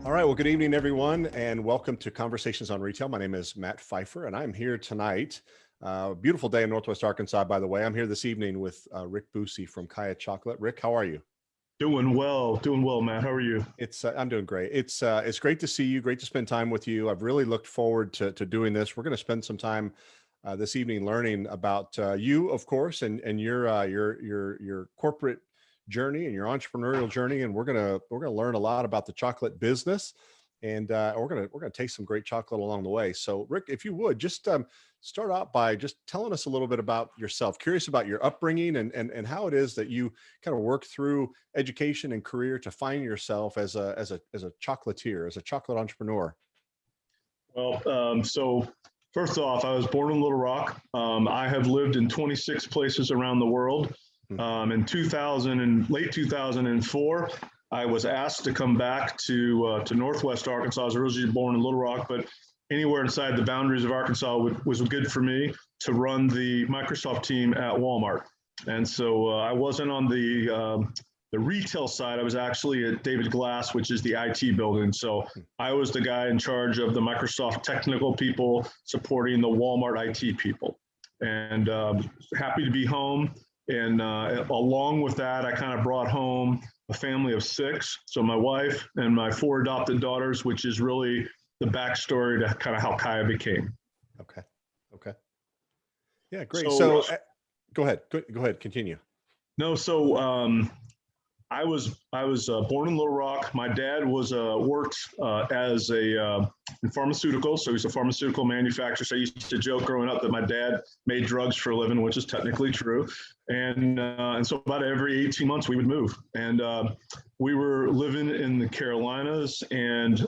All right. Well, good evening, everyone, and welcome to Conversations on Retail. My name is Matt Pfeiffer, and I'm here tonight. Beautiful day in Northwest Arkansas, by the way. I'm here this evening with Rick Boosey from KYYA Chocolate. Rick, how are you? Doing well, Matt. How are you? I'm doing great. It's great to see you. Great to spend time with you. I've really looked forward to doing this. We're going to spend some time this evening learning about you, of course, and your corporate journey and your entrepreneurial journey. And we're gonna learn a lot about the chocolate business, and we're gonna taste some great chocolate along the way. So, Rick, if you would just start out by just telling us a little bit about yourself. Curious about your upbringing and how it is that you kind of work through education and career to find yourself as a chocolatier, as a chocolate entrepreneur. So first off, I was born in Little Rock. I have lived in 26 places around the world. In 2000 and late 2004, I was asked to come back to Northwest Arkansas. I was originally born in Little Rock, but anywhere inside the boundaries of Arkansas was good for me to run the Microsoft team at Walmart. And so I wasn't on the retail side. I was actually at David Glass, which is the IT building. So I was the guy in charge of the Microsoft technical people supporting the Walmart IT people. And happy to be home. And along with that, I kind of brought home a family of 6. So my wife and my 4 adopted daughters, which is really the backstory to kind of how KYYA became. Okay. Yeah, great. So go ahead. Go ahead. Continue. No, so I was born in Little Rock. My dad was worked as in pharmaceuticals, so he's a pharmaceutical manufacturer. So I used to joke growing up that my dad made drugs for a living, which is technically true. And so about every 18 months we would move, and we were living in the Carolinas, and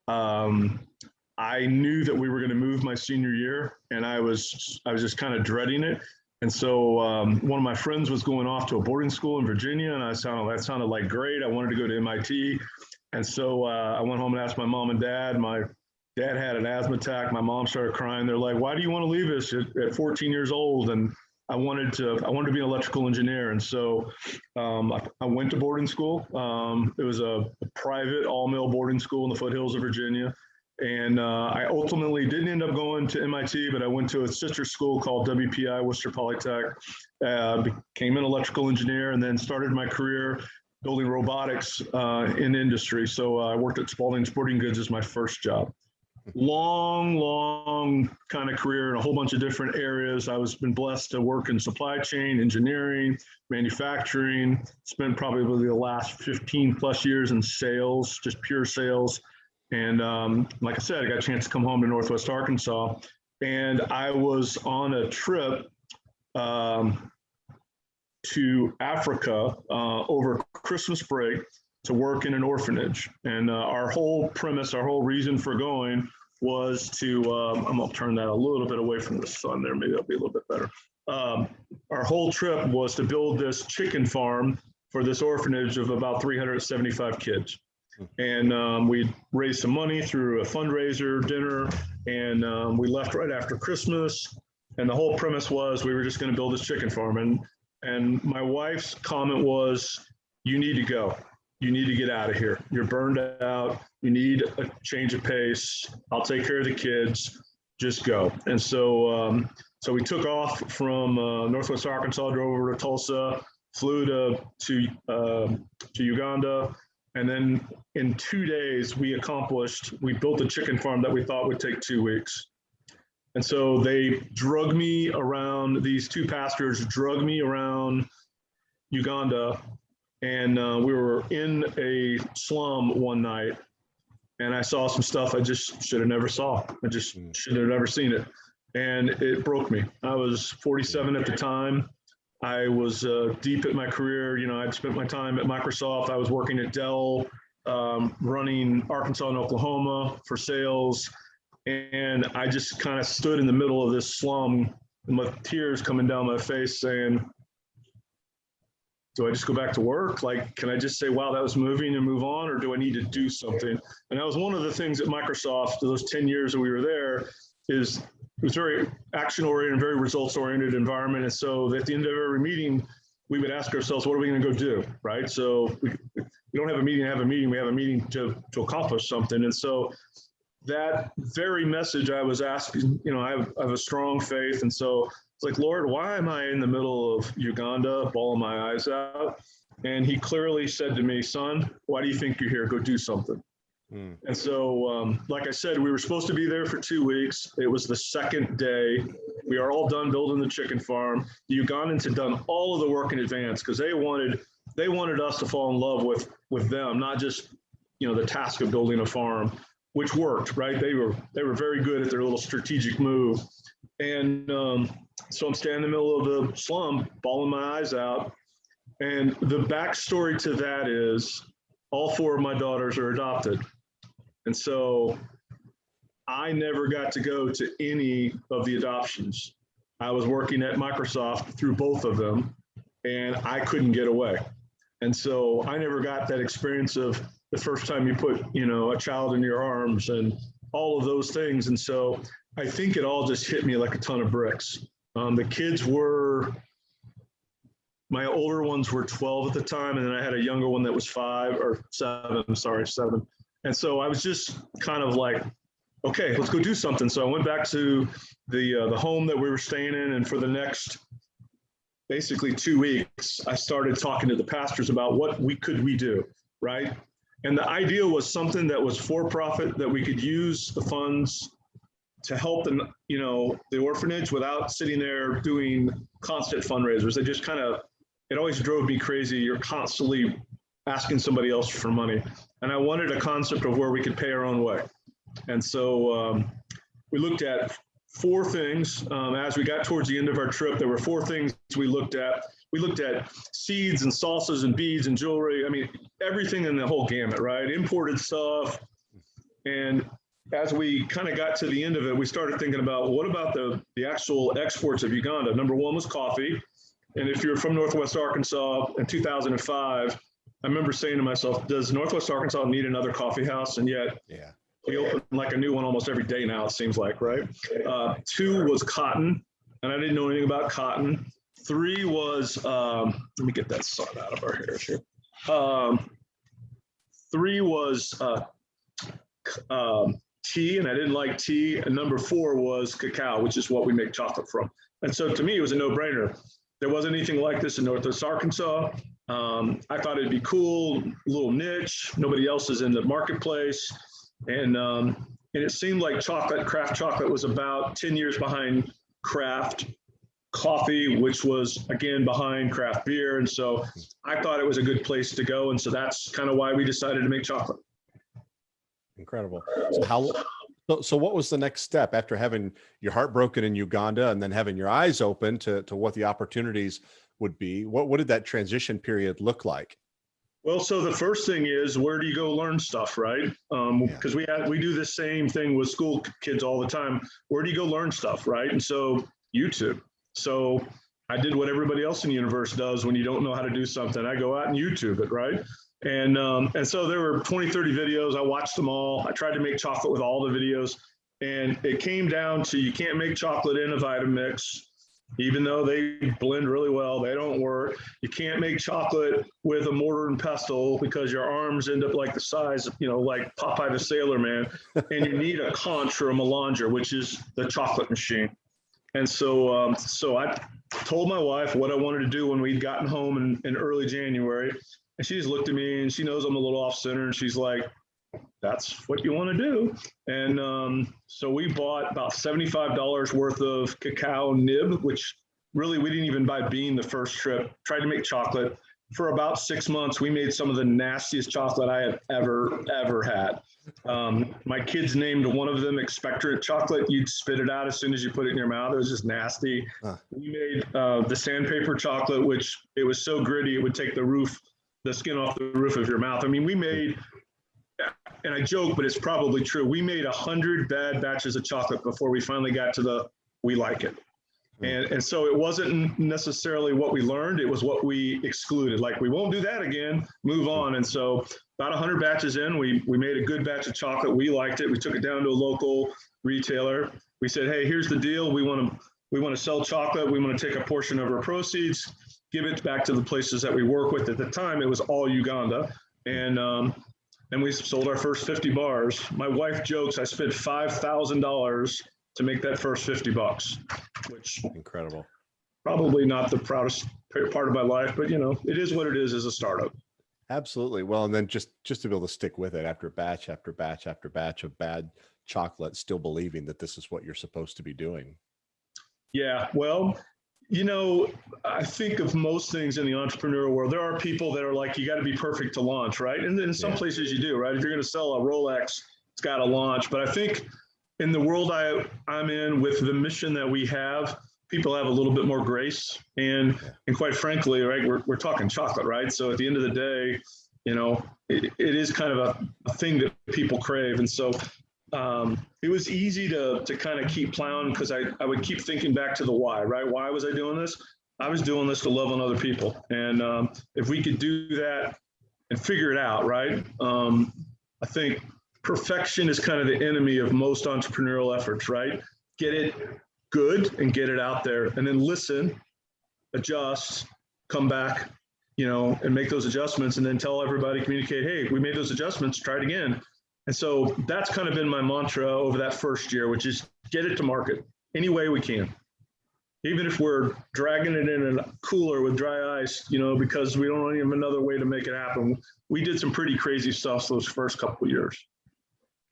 I knew that we were going to move my senior year, and I was just kind of dreading it. And so one of my friends was going off to a boarding school in Virginia, and that sounded like great. I wanted to go to MIT. And so I went home and asked my mom and dad. My dad had an asthma attack. My mom started crying. They're like, "Why do you want to leave us at 14 years old?" And I wanted to be an electrical engineer. And so I went to boarding school. It was a private all-male boarding school in the foothills of Virginia. And I ultimately didn't end up going to MIT, but I went to a sister school called WPI, Worcester Polytech, became an electrical engineer, and then started my career building robotics in industry. So I worked at Spalding Sporting Goods as my first job. Long kind of career in a whole bunch of different areas. I was been blessed to work in supply chain, engineering, manufacturing, spent probably the last 15 plus years in sales, just pure sales. And like I said, I got a chance to come home to Northwest Arkansas, and I was on a trip to Africa over Christmas break to work in an orphanage. And our whole premise, our whole reason for going was to, I'm gonna turn that a little bit away from the sun there, maybe that'll be a little bit better. Our whole trip was to build this chicken farm for this orphanage of about 375 kids. And we raised some money through a fundraiser dinner, and we left right after Christmas. And the whole premise was we were just going to build this chicken farm. And my wife's comment was, "You need to go. You need to get out of here. You're burned out. You need a change of pace. I'll take care of the kids. Just go." And so so we took off from Northwest Arkansas, drove over to Tulsa, flew to Uganda. And then in 2 days, we built a chicken farm that we thought would take 2 weeks. And so they drug me around, these 2 pastors drug me around Uganda. And we were in a slum one night, and I saw some stuff I just should have never saw. I just should have never seen it. And it broke me. I was 47 at the time. I was deep in my career. You know, I'd spent my time at Microsoft. I was working at Dell, running Arkansas and Oklahoma for sales. And I just kind of stood in the middle of this slum with tears coming down my face saying, do I just go back to work? Like, can I just say, wow, that was moving and move on? Or do I need to do something? And that was one of the things at Microsoft, those 10 years that we were there, is it was very action-oriented, very results-oriented environment. And so at the end of every meeting, we would ask ourselves, what are we going to go do, right? So we don't have a meeting to have a meeting. We have a meeting to accomplish something. And so that very message I was asking, I have a strong faith. And so it's like, Lord, why am I in the middle of Uganda, bawling my eyes out? And he clearly said to me, son, why do you think you're here? Go do something. And so, like I said, we were supposed to be there for 2 weeks. It was the second day. We are all done building the chicken farm. The Ugandans had done all of the work in advance because they wanted us to fall in love with them, not just, the task of building a farm, which worked, right? They were very good at their little strategic move. And so I'm standing in the middle of the slum, bawling my eyes out. And the backstory to that is all 4 of my daughters are adopted. And so I never got to go to any of the adoptions. I was working at Microsoft through both of them, and I couldn't get away. And so I never got that experience of the first time you put, a child in your arms and all of those things. And so I think it all just hit me like a ton of bricks. The kids my older ones were 12 at the time, and then I had a younger one that was 7. And so I was just kind of like, okay, let's go do something. So I went back to the home that we were staying in, and for the next basically 2 weeks, I started talking to the pastors about what could we do, right? And the idea was something that was for profit, that we could use the funds to help the orphanage without sitting there doing constant fundraisers. They just it always drove me crazy. You're constantly asking somebody else for money. And I wanted a concept of where we could pay our own way. And so we looked at 4 things. As we got towards the end of our trip, there were 4 things we looked at. We looked at seeds and salsas and beads and jewelry. I mean, everything in the whole gamut, right? Imported stuff. And as we kind of got to the end of it, we started thinking about what about the actual exports of Uganda? Number 1 was coffee. And if you're from Northwest Arkansas in 2005, I remember saying to myself, does Northwest Arkansas need another coffee house? And yet we open like a new one almost every day now, it seems like, right? 2 was cotton, and I didn't know anything about cotton. 3 was, let me get that sun out of our hair here. 3 was tea, and I didn't like tea. And number 4 was cacao, which is what we make chocolate from. And so to me, it was a no-brainer. There wasn't anything like this in Northwest Arkansas. I thought it'd be cool, a little niche. Nobody else is in the marketplace. And it seemed like craft chocolate was about 10 years behind craft coffee, which was, again, behind craft beer. And so I thought it was a good place to go. And so that's kind of why we decided to make chocolate. Incredible. So what was the next step after having your heart broken in Uganda and then having your eyes open to what the opportunities would be? What did that transition period look like? Well, so the first thing is, where do you go learn stuff, right? Because we do the same thing with school kids all the time. Where do you go learn stuff, right? And so YouTube. So I did what everybody else in the universe does when you don't know how to do something. I go out and YouTube it, right? And so there were 20, 30 videos. I watched them all. I tried to make chocolate with all the videos. And it came down to, you can't make chocolate in a Vitamix, even though they blend really well. They don't work. You can't make chocolate with a mortar and pestle because your arms end up like the size, like Popeye the Sailor Man. And you need a conch or a melanger, which is the chocolate machine. And so I told my wife what I wanted to do when we'd gotten home in early January. And she just looked at me, and she knows I'm a little off center, and she's like, that's what you want to do. And so we bought about $75 worth of cacao nib, which really we didn't even buy bean the first trip. Tried to make chocolate. For about 6 months, we made some of the nastiest chocolate I have ever had. My kids named one of them expectorant chocolate. You'd spit it out as soon as you put it in your mouth. It was just nasty. We made the sandpaper chocolate, which it was so gritty, it would take the skin off the roof of your mouth. I mean, we made, and I joke, but it's probably true, we made 100 bad batches of chocolate before we finally got to we like it. And so it wasn't necessarily what we learned, it was what we excluded. Like, we won't do that again, move on. And so about 100 batches in, we made a good batch of chocolate. We liked it. We took it down to a local retailer. We said, hey, here's the deal. We want to sell chocolate. We want to take a portion of our proceeds, give it back to the places that we work with. At the time, it was all Uganda. And we sold our first 50 bars. My wife jokes I spent $5,000 to make that first $50, which Incredible. probably not the proudest part of my life, but it is what it is as a startup. Absolutely. Well, and then just to be able to stick with it after batch after batch after batch of bad chocolate, still believing that this is what you're supposed to be doing. Yeah, well, I think of most things in the entrepreneurial world. There are people that are like, you got to be perfect to launch, right? And in some places you do, right? If you're going to sell a Rolex, it's got to launch. But I think in the world I'm in, with the mission that we have, people have a little bit more grace. And quite frankly, right, we're talking chocolate, right? So at the end of the day, it is kind of a thing that people crave. And so it was easy to kind of keep plowing, because I would keep thinking back to the why, right? Why was I doing this? I was doing this to love on other people. And if we could do that and figure it out, right? I think perfection is kind of the enemy of most entrepreneurial efforts, right? Get it good and get it out there, and then listen, adjust, come back, and make those adjustments, and then tell everybody, communicate, hey, we made those adjustments, try it again. And so that's kind of been my mantra over that first year, which is get it to market any way we can. Even if we're dragging it in a cooler with dry ice, because we don't have another way to make it happen. We did some pretty crazy stuff those first couple of years.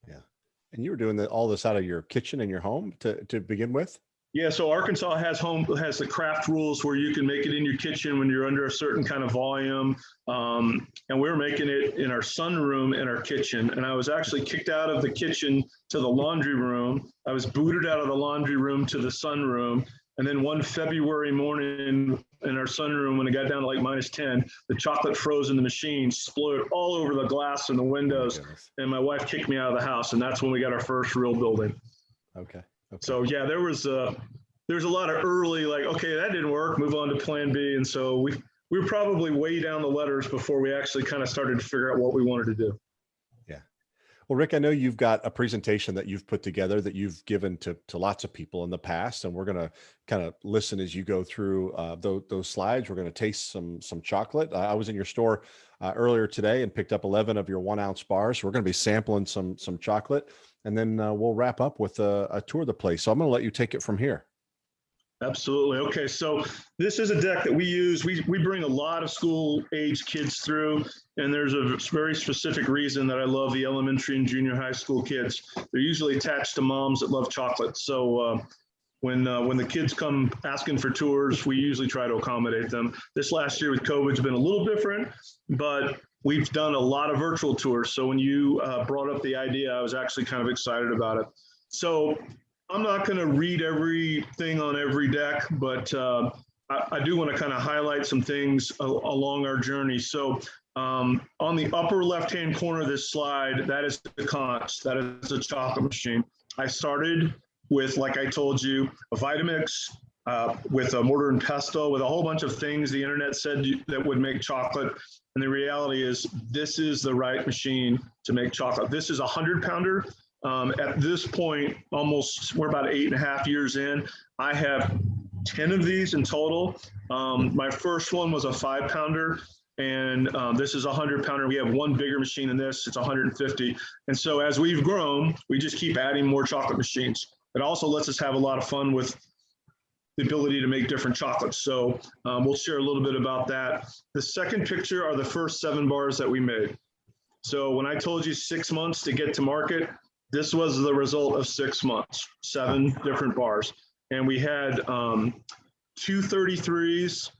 Yeah. And you were doing all this out of your kitchen in your home to begin with? Yeah, so Arkansas has the craft rules where you can make it in your kitchen when you're under a certain kind of volume. And we were making it in our sunroom in our kitchen. And I was actually kicked out of the kitchen to the laundry room. I was booted out of the laundry room to the sunroom. And then one February morning in our sunroom, when it got down to like -10, the chocolate froze in the machine, exploded all over the glass and the windows. And my wife kicked me out of the house. And that's when we got our first real building. Okay. So yeah, there's a lot of early, like, okay, that didn't work, move on to plan B. And so we were probably way down the letters before we actually kind of started to figure out what we wanted to do. Yeah. Well, Rick, I know you've got a presentation that you've put together that you've given to lots of people in the past, and we're going to kind of listen as you go through those slides. We're going to taste some chocolate. I was in your store earlier today and picked up 11 of your 1-ounce bars. We're going to be sampling some chocolate, and then we'll wrap up with a tour of the place. So I'm going to let you take it from here. Absolutely. Okay, so this is a deck that we use. We bring a lot of school-age kids through, and there's a very specific reason that I love the elementary and junior high school kids. They're usually attached to moms that love chocolate. So when the kids come asking for tours, we usually try to accommodate them. This last year with COVID has been a little different, but we've done a lot of virtual tours. So when you brought up the idea, I was actually kind of excited about it. So I'm not going to read everything on every deck, but I do want to kind of highlight some things along our journey. So on the upper left-hand corner of this slide, that is the Conch. That is a chocolate machine. I started with, like I told you, a Vitamix, with a mortar and pestle, with a whole bunch of things the internet said that would make chocolate. And the reality is, this is the right machine to make chocolate. This is a 100-pounder. At this point, we're about 8.5 years in. I have 10 of these in total. My first one was a 5-pounder, and this is a 100-pounder. We have one bigger machine than this. It's 150. And so as we've grown, we just keep adding more chocolate machines. It also lets us have a lot of fun with the ability to make different chocolates. So we'll share a little bit about that. The second picture are the first 7 bars that we made. So when I told you 6 months to get to market, this was the result of 6 months, 7 different bars. And we had 2 33s,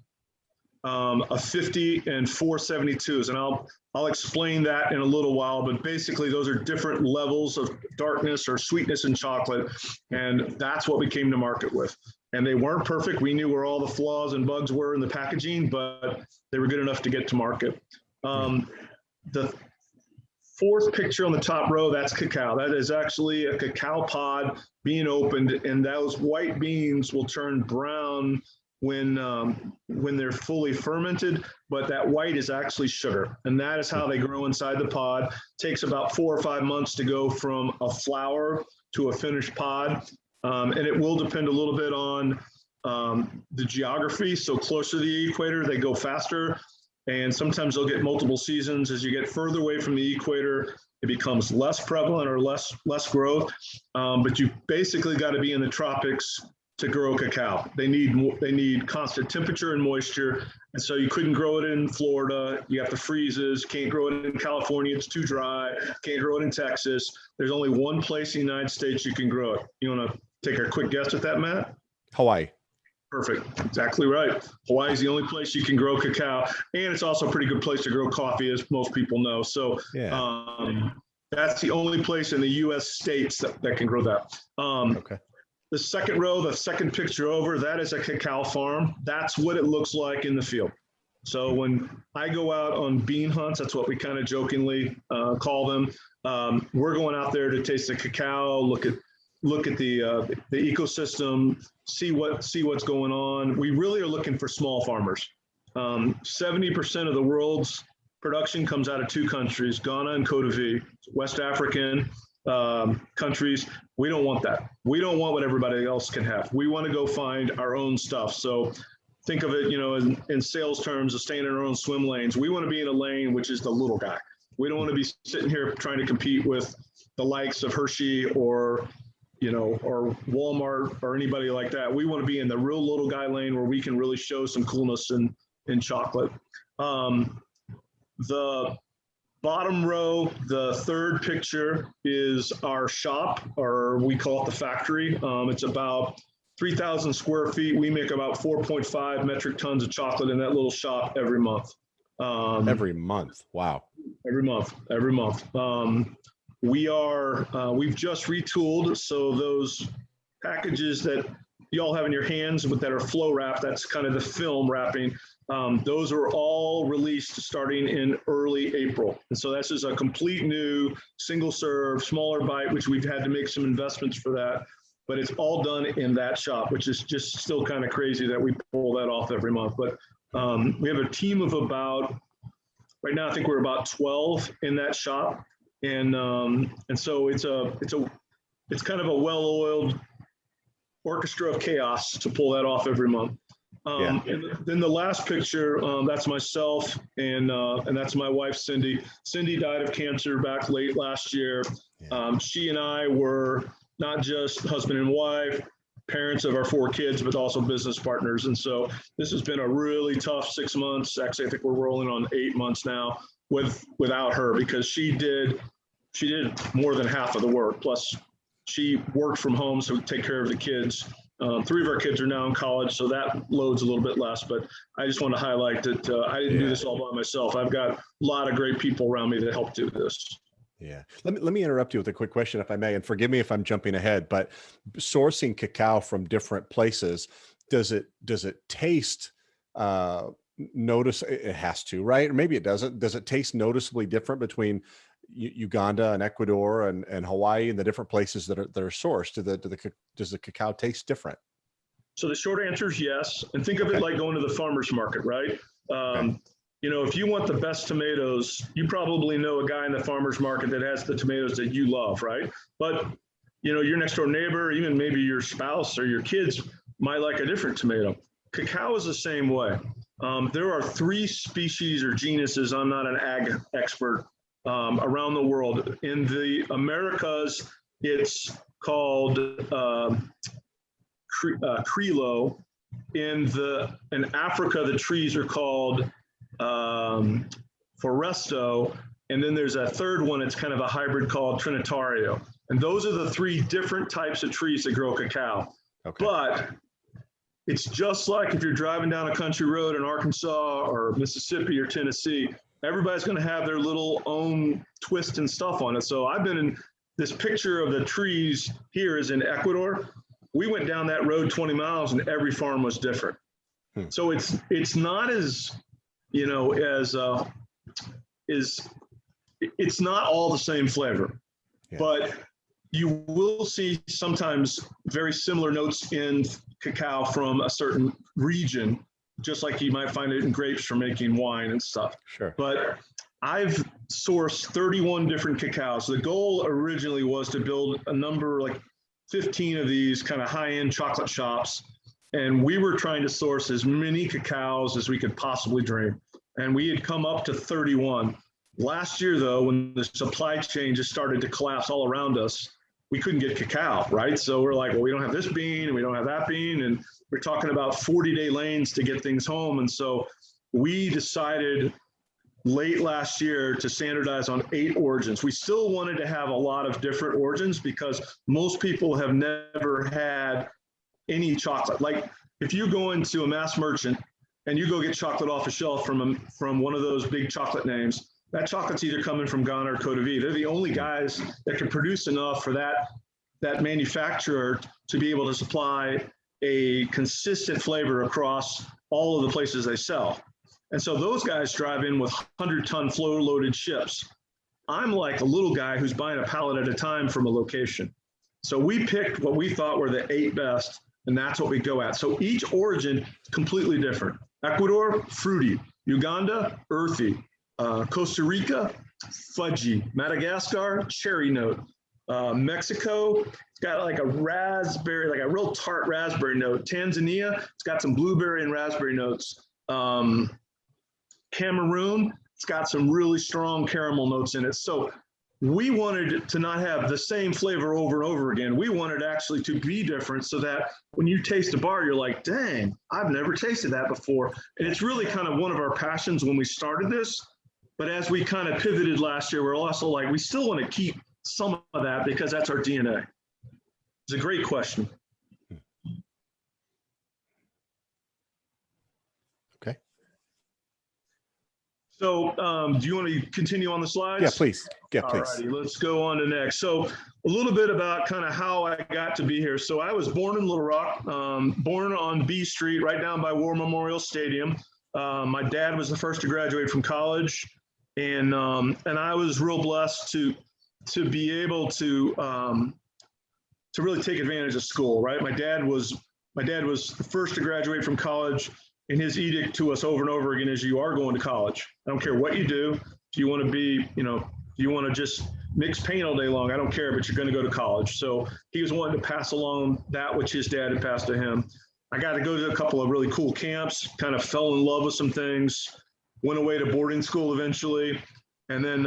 a 50, and 4 72s. And I'll explain that in a little while, but basically those are different levels of darkness or sweetness in chocolate. And that's what we came to market with. And they weren't perfect. We knew where all the flaws and bugs were in the packaging, but they were good enough to get to market. The fourth picture on the top row, that's cacao. That is actually a cacao pod being opened, and those white beans will turn brown when they're fully fermented, but that white is actually sugar, and that is how they grow inside the pod. Takes about 4 or 5 months to go from a flower to a finished pod, and it will depend a little bit on the geography. So closer to the equator, they go faster. And sometimes they'll get multiple seasons. As you get further away from the equator, it becomes less prevalent or less growth. But you basically got to be in the tropics to grow cacao. They need constant temperature and moisture. And so you couldn't grow it in Florida. You have to freezes. Can't grow it in California. It's too dry. Can't grow it in Texas. There's only one place in the United States you can grow it. You want to take a quick guess at that, Matt? Hawaii. Perfect. Exactly right. Hawaii is the only place you can grow cacao, and it's also a pretty good place to grow coffee, as most people know. So that's the only place in the U.S. states that can grow that. Okay. The second row, the second picture over, that is a cacao farm. That's what it looks like in the field. So when I go out on bean hunts, that's what we kind of jokingly call them. We're going out there to taste the cacao, look at the ecosystem, see what's going on. We really are looking for small farmers. 70% of the world's production comes out of two countries, Ghana and Cote d'Ivoire, West African countries. We don't want that. We don't want what everybody else can have. We want to go find our own stuff. So think of it, in sales terms of staying in our own swim lanes. We want to be in a lane which is the little guy. We don't want to be sitting here trying to compete with the likes of Hershey or Walmart or anybody like that. We want to be in the real little guy lane where we can really show some coolness in chocolate. The bottom row, the third picture, is our shop, or we call it the factory. It's about 3,000 square feet. We make about 4.5 metric tons of chocolate in that little shop every month. Every month. Wow. Every month. We've just retooled. So those packages that you all have in your hands that are flow wrap, that's kind of the film wrapping. Those are all released starting in early April. And so this is a complete new single serve, smaller bite, which we've had to make some investments for that. But it's all done in that shop, which is just still kind of crazy that we pull that off every month. But we have a team of right now, I think we're about 12 in that shop. And so it's kind of a well-oiled orchestra of chaos to pull that off every month. And then the last picture, that's myself and that's my wife, Cindy. Cindy died of cancer back late last year. She and I were not just husband and wife, parents of our 4 kids, but also business partners. And so this has been a really tough 6 months. Actually, I think we're rolling on 8 months now without her, because she did more than half of the work. Plus she worked from home, so we take care of the kids. 3 of our kids are now in college, so that loads a little bit less. But I just want to highlight that I didn't do this all by myself. I've got a lot of great people around me that help do this. Yeah. Let me interrupt you with a quick question, if I may, and forgive me if I'm jumping ahead, but sourcing cacao from different places, does it taste, notice it has to, right? Or maybe it doesn't. Does it taste noticeably different between Uganda and Ecuador and Hawaii and the different places that are sourced? Does the cacao taste different? So the short answer is yes. And think of it like going to the farmer's market, right? If you want the best tomatoes, you probably know a guy in the farmer's market that has the tomatoes that you love, right? But, your next door neighbor, even maybe your spouse or your kids might like a different tomato. Cacao is the same way. There are 3 species or genuses, I'm not an ag expert, around the world. In the Americas, it's called Criollo. In Africa, the trees are called Foresto, and then there's a third one. It's kind of a hybrid called Trinitario, and those are the 3 different types of trees that grow cacao. Okay. But it's just like if you're driving down a country road in Arkansas or Mississippi or Tennessee, everybody's going to have their little own twist and stuff on it. So I've been in this picture of the trees here is in Ecuador. We went down that road 20 miles and every farm was different. So it's not as it's not all the same flavor, but you will see sometimes very similar notes in cacao from a certain region, just like you might find it in grapes for making wine and stuff. Sure. But I've sourced 31 different cacaos. The goal originally was to build a number like 15 of these kind of high-end chocolate shops. And we were trying to source as many cacaos as we could possibly dream. and we had come up to 31. Last year, though, when the supply chain just started to collapse all around us, we couldn't get cacao, right? So we're like, well, we don't have this bean and we don't have that bean. And we're talking about 40-day lanes to get things home. And so we decided late last year to standardize on 8 origins. We still wanted to have a lot of different origins because most people have never had any chocolate. Like if you go into a mass merchant and you go get chocolate off a shelf from one of those big chocolate names, that chocolate's either coming from Ghana or Cote d'Ivoire. They're the only guys that can produce enough for that manufacturer to be able to supply a consistent flavor across all of the places they sell. And so those guys drive in with 100-ton floor-loaded ships. I'm like a little guy who's buying a pallet at a time from a location. So we picked what we thought were the 8 best, and that's what we go at. So each origin is completely different. Ecuador, fruity. Uganda, earthy. Costa Rica, fudgy. Madagascar, cherry note. Mexico, it's got like a raspberry, like a real tart raspberry note. Tanzania, it's got some blueberry and raspberry notes. Cameroon, it's got some really strong caramel notes in it. So we wanted to not have the same flavor over and over again. We wanted actually to be different so that when you taste a bar, you're like, dang, I've never tasted that before. And it's really kind of one of our passions when we started this. But as we kind of pivoted last year, we're also like, we still want to keep some of that because that's our DNA. It's a great question. Okay. So do you want to continue on the slides? Yeah, please. Yeah, please. All righty, let's go on to next. So a little bit about kind of how I got to be here. So I was born in Little Rock, born on B Street, right down by War Memorial Stadium. My dad was the first to graduate from college. And I was real blessed to be able to really take advantage of school, right? My dad was the first to graduate from college, and his edict to us over and over again is, you are going to college. I don't care what you do. Do you want to be, do you want to just mix paint all day long? I don't care, but you're going to go to college. So he was wanting to pass along that which his dad had passed to him. I got to go to a couple of really cool camps, kind of fell in love with some things. Went away to boarding school eventually, and then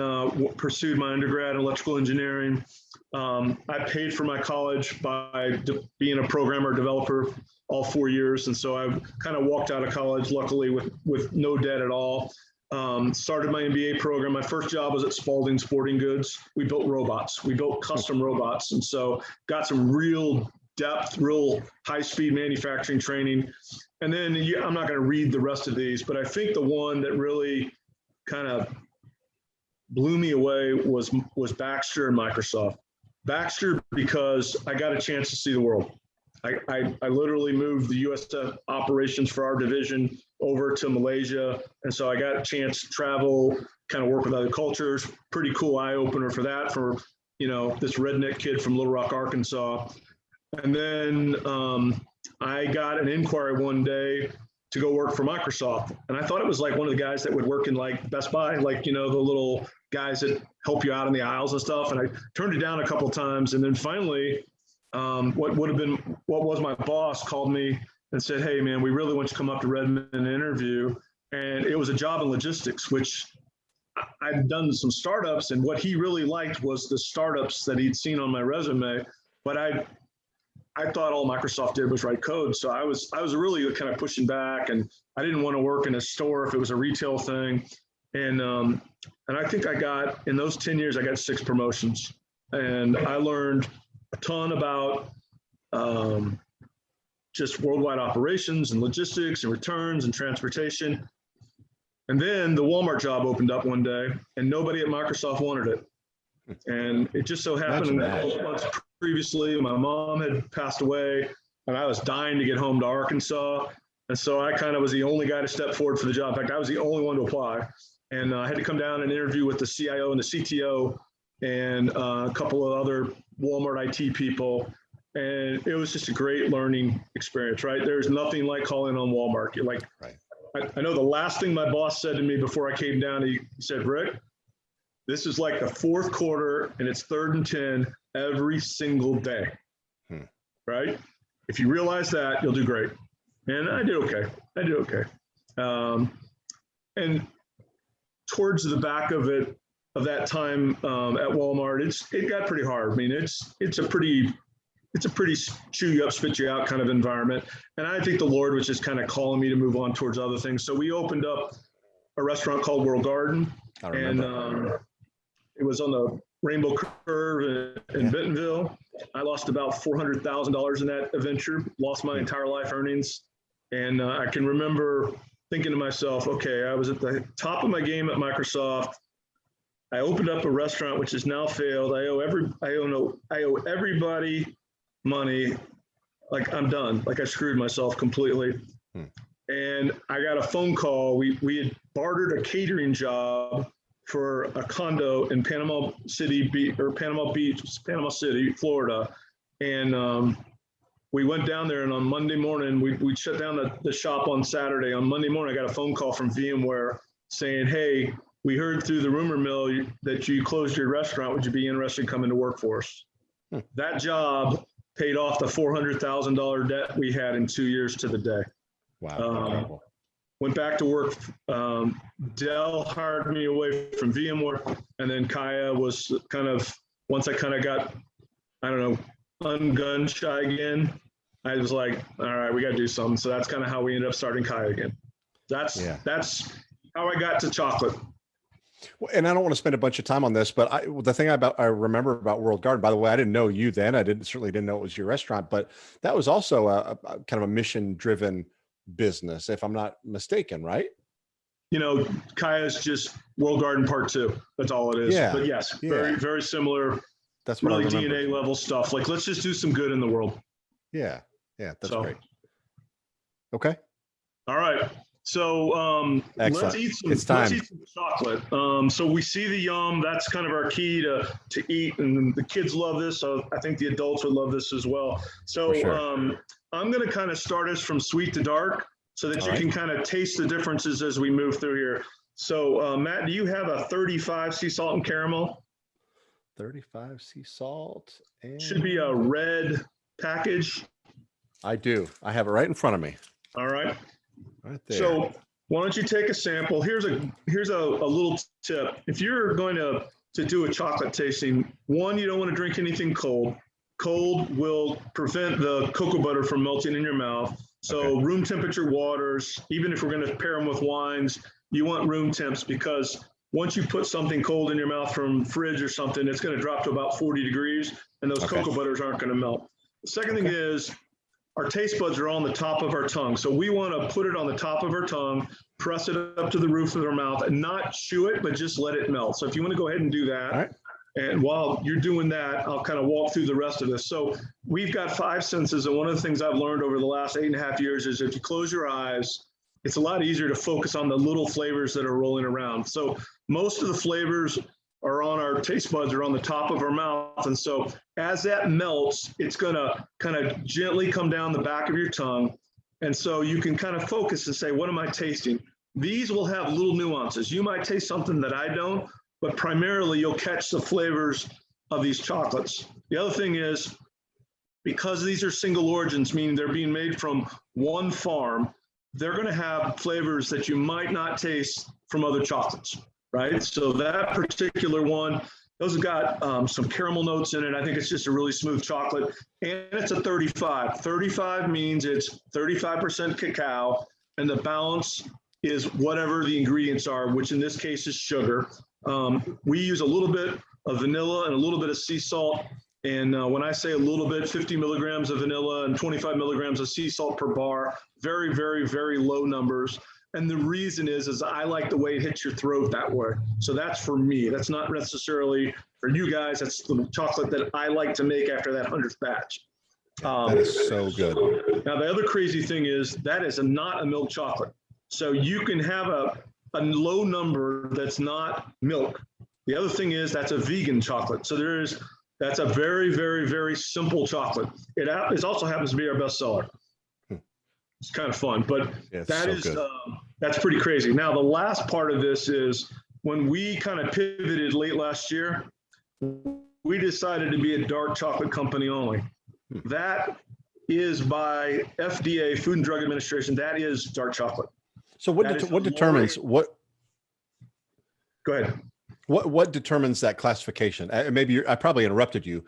pursued my undergrad in electrical engineering. I paid for my college by being a programmer developer all 4 years. And so I kind of walked out of college, luckily, with no debt at all. Started my MBA program. My first job was at Spalding Sporting Goods. We built robots. We built custom robots. And so got some real depth, real high-speed manufacturing training. And then I'm not going to read the rest of these, but I think the one that really kind of blew me away was Baxter and Microsoft. Baxter, because I got a chance to see the world. I literally moved the U.S. operations for our division over to Malaysia. And so I got a chance to travel, kind of work with other cultures. Pretty cool eye opener for that, for, this redneck kid from Little Rock, Arkansas. And then I got an inquiry one day to go work for Microsoft. And I thought it was like one of the guys that would work in like Best Buy, like, the little guys that help you out in the aisles and stuff. And I turned it down a couple of times. And then finally, what was my boss called me and said, hey man, we really want you to come up to Redmond and interview. And it was a job in logistics, which I'd done some startups. And what he really liked was the startups that he'd seen on my resume. But I thought all Microsoft did was write code. So I was really kind of pushing back, and I didn't want to work in a store if it was a retail thing. And I think in those 10 years, I got 6 promotions, and I learned a ton about just worldwide operations and logistics and returns and transportation. And then the Walmart job opened up one day, and nobody at Microsoft wanted it. And it just so happened that a couple months previously, my mom had passed away, and I was dying to get home to Arkansas. And so I kind of was the only guy to step forward for the job. In fact, I was the only one to apply. And I had to come down and interview with the CIO and the CTO and a couple of other Walmart IT people. And it was just a great learning experience, right? There's nothing like calling on Walmart. You're like, right. I know the last thing my boss said to me before I came down, he said, Rick, this is like the 4th quarter and it's 3rd and 10 every single day, right? If you realize that, you'll do great. And I did okay. And towards the back of that time at Walmart, it got pretty hard. I mean, it's a pretty chew you up, spit you out kind of environment. And I think the Lord was just kind of calling me to move on towards other things. So we opened up a restaurant called World Garden, and it was on the Rainbow Curve in Bentonville. I lost about $400,000 in that adventure, lost my entire life earnings. And I can remember thinking to myself, okay, I was at the top of my game at Microsoft. I opened up a restaurant, which has now failed. I owe everybody money. Like, I'm done. Like, I screwed myself completely. And I got a phone call. We had bartered a catering job for a condo in Panama City, Panama City, Florida. And we went down there, and on Monday morning, we shut down the shop on Saturday. On Monday morning, I got a phone call from VMware saying, hey, we heard through the rumor mill that you closed your restaurant. Would you be interested in coming to work for us? That job paid off the $400,000 debt we had in 2 years to the day. Wow. Went back to work. Dell hired me away from VMware, and then KYYA was kind of, once I kind of got, I don't know, ungun shy again, I was like, all right, we got to do something. So that's kind of how we ended up starting KYYA again. That's how I got to chocolate. Well, and I don't want to spend a bunch of time on this, but the thing I remember about World Garden, by the way, I didn't know you then. I certainly didn't know it was your restaurant, but that was also a kind of a mission-driven business, if I'm not mistaken, right? You know, KYYA is just World Garden Part 2. That's all it is. But yes, very, very similar. That's what really I remember. DNA level stuff. Like, let's just do some good in the world. Yeah, that's great. Okay. All right. So let's eat some chocolate. So we see the yum. That's kind of our key to eat, and the kids love this. So I think the adults would love this as well. So I'm going to kind of start us from sweet to dark, so that you can kind of taste the differences as we move through here. So Matt, do you have a 35 sea salt and caramel? 35 sea salt. And should be a red package. I do. I have it right in front of me. All right. Right there. So why don't you take a sample? Here's a little tip. If you're going to do a chocolate tasting, one, you don't want to drink anything cold. Cold will prevent the cocoa butter from melting in your mouth. So room temperature waters, even if we're going to pair them with wines, you want room temps, because once you put something cold in your mouth from fridge or something, it's going to drop to about 40 degrees, and those cocoa butters aren't going to melt. The second thing is, our taste buds are on the top of our tongue. So we want to put it on the top of our tongue, press it up to the roof of our mouth, and not chew it, but just let it melt. So if you want to go ahead and do that, and while you're doing that, I'll kind of walk through the rest of this. So we've got 5 senses, and one of the things I've learned over the last 8.5 years is if you close your eyes, it's a lot easier to focus on the little flavors that are rolling around. So most of the flavors are on our taste buds, are on the top of our mouth. And so as that melts, it's going to kind of gently come down the back of your tongue. And so you can kind of focus and say, what am I tasting? These will have little nuances. You might taste something that I don't, but primarily you'll catch the flavors of these chocolates. The other thing is, because these are single origins, meaning they're being made from one farm, they're going to have flavors that you might not taste from other chocolates. Right. So that particular one, those have got some caramel notes in it. I think it's just a really smooth chocolate, and it's a 35. 35 means it's 35% cacao, and the balance is whatever the ingredients are, which in this case is sugar. We use a little bit of vanilla and a little bit of sea salt. And when I say a little bit, 50 milligrams of vanilla and 25 milligrams of sea salt per bar, very, very, very low numbers. And the reason is I like the way it hits your throat that way. So that's for me. That's not necessarily for you guys. That's the chocolate that I like to make after that 100th batch. That is so good. Now, the other crazy thing is that is not a milk chocolate. So you can have a low number that's not milk. The other thing is that's a vegan chocolate. So that's a very, very, very simple chocolate. It also happens to be our best seller. It's kind of fun, but that's pretty crazy. Now, the last part of this is when we kind of pivoted late last year, we decided to be a dark chocolate company only. That is by FDA, Food and Drug Administration. That is dark chocolate. So what determines what? Go ahead. What determines that classification? I probably interrupted you.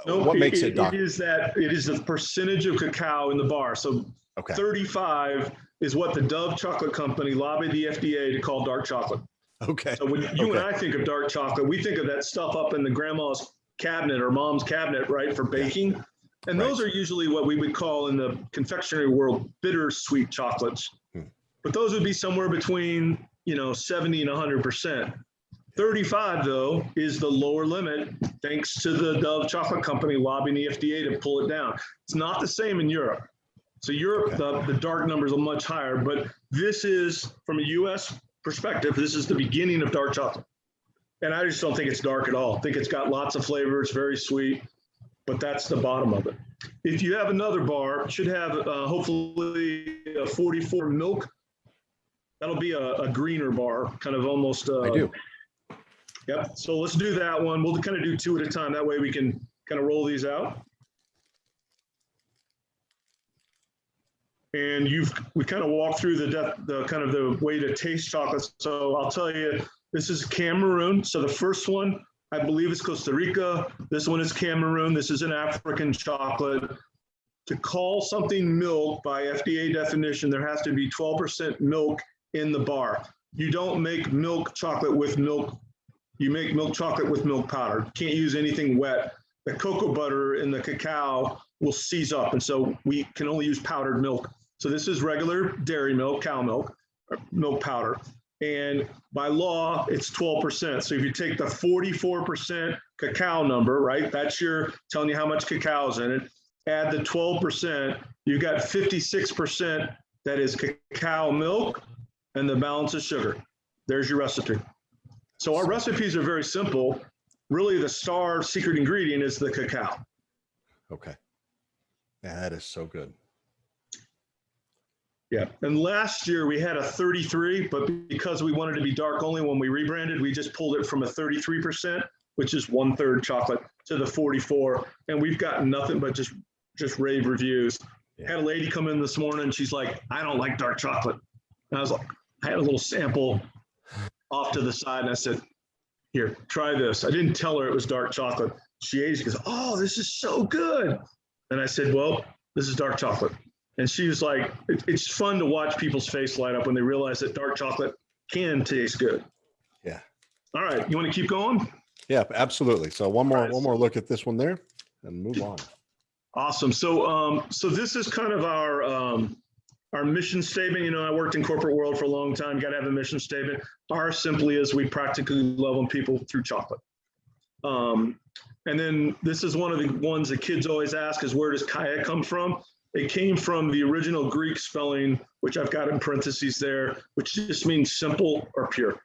No, What makes it dark? It is the percentage of cacao in the bar. So Okay. 35 is what the Dove Chocolate Company lobbied the FDA to call dark chocolate. Okay. So when you and I think of dark chocolate, we think of that stuff up in the grandma's cabinet or mom's cabinet, right, for baking. Yeah. And those are usually what we would call in the confectionery world bittersweet chocolates. But those would be somewhere between, 70 and 100%. 35, though, is the lower limit, thanks to the Dove Chocolate Company lobbying the FDA to pull it down. It's not the same in Europe. So Europe, the dark numbers are much higher, but this is, from a U.S. perspective, this is the beginning of dark chocolate. And I just don't think it's dark at all. I think it's got lots of flavor. It's very sweet, but that's the bottom of it. If you have another bar, it should have hopefully a 44 milk. That'll be a greener bar, kind of almost. I do. Yep. So let's do that one. We'll kind of do two at a time. That way we can kind of roll these out. And we kind of walked through the kind of the way to taste chocolate. So I'll tell you, this is Cameroon. So the first one, I believe, is Costa Rica. This one is Cameroon. This is an African chocolate. To call something milk by FDA definition, there has to be 12% milk in the bar. You don't make milk chocolate with milk. You make milk chocolate with milk powder. You can't use anything wet. The cocoa butter in the cacao will seize up. And so we can only use powdered milk. So this is regular dairy milk, cow milk, milk powder. And by law, it's 12%. So if you take the 44% cacao number, right, that's your telling you how much cacao is in it, add the 12%, you've got 56% that is cacao milk, and the balance is sugar. There's your recipe. So our recipes are very simple. Really, the star secret ingredient is the cacao. Okay. Yeah, that is so good. Yeah, and last year we had a 33, but because we wanted to be dark only when we rebranded, we just pulled it from a 33%, which is 1/3 chocolate, to the 44, and we've gotten nothing but just rave reviews. Yeah. Had a lady come in this morning, she's like, I don't like dark chocolate. And I was like, I had a little sample off to the side, and I said, here, try this. I didn't tell her it was dark chocolate. She ate it, she goes, oh, this is so good. And I said, well, this is dark chocolate. And she was like, it's fun to watch people's face light up when they realize that dark chocolate can taste good. Yeah. All right. You want to keep going? Yeah, absolutely. So one more look at this one there and move on. Awesome. So this is kind of our mission statement. I worked in corporate world for a long time. You got to have a mission statement. Ours simply is we practically love on people through chocolate. And then this is one of the ones that kids always ask is, where does KYYA come from? It came from the original Greek spelling, which I've got in parentheses there, which just means simple or pure.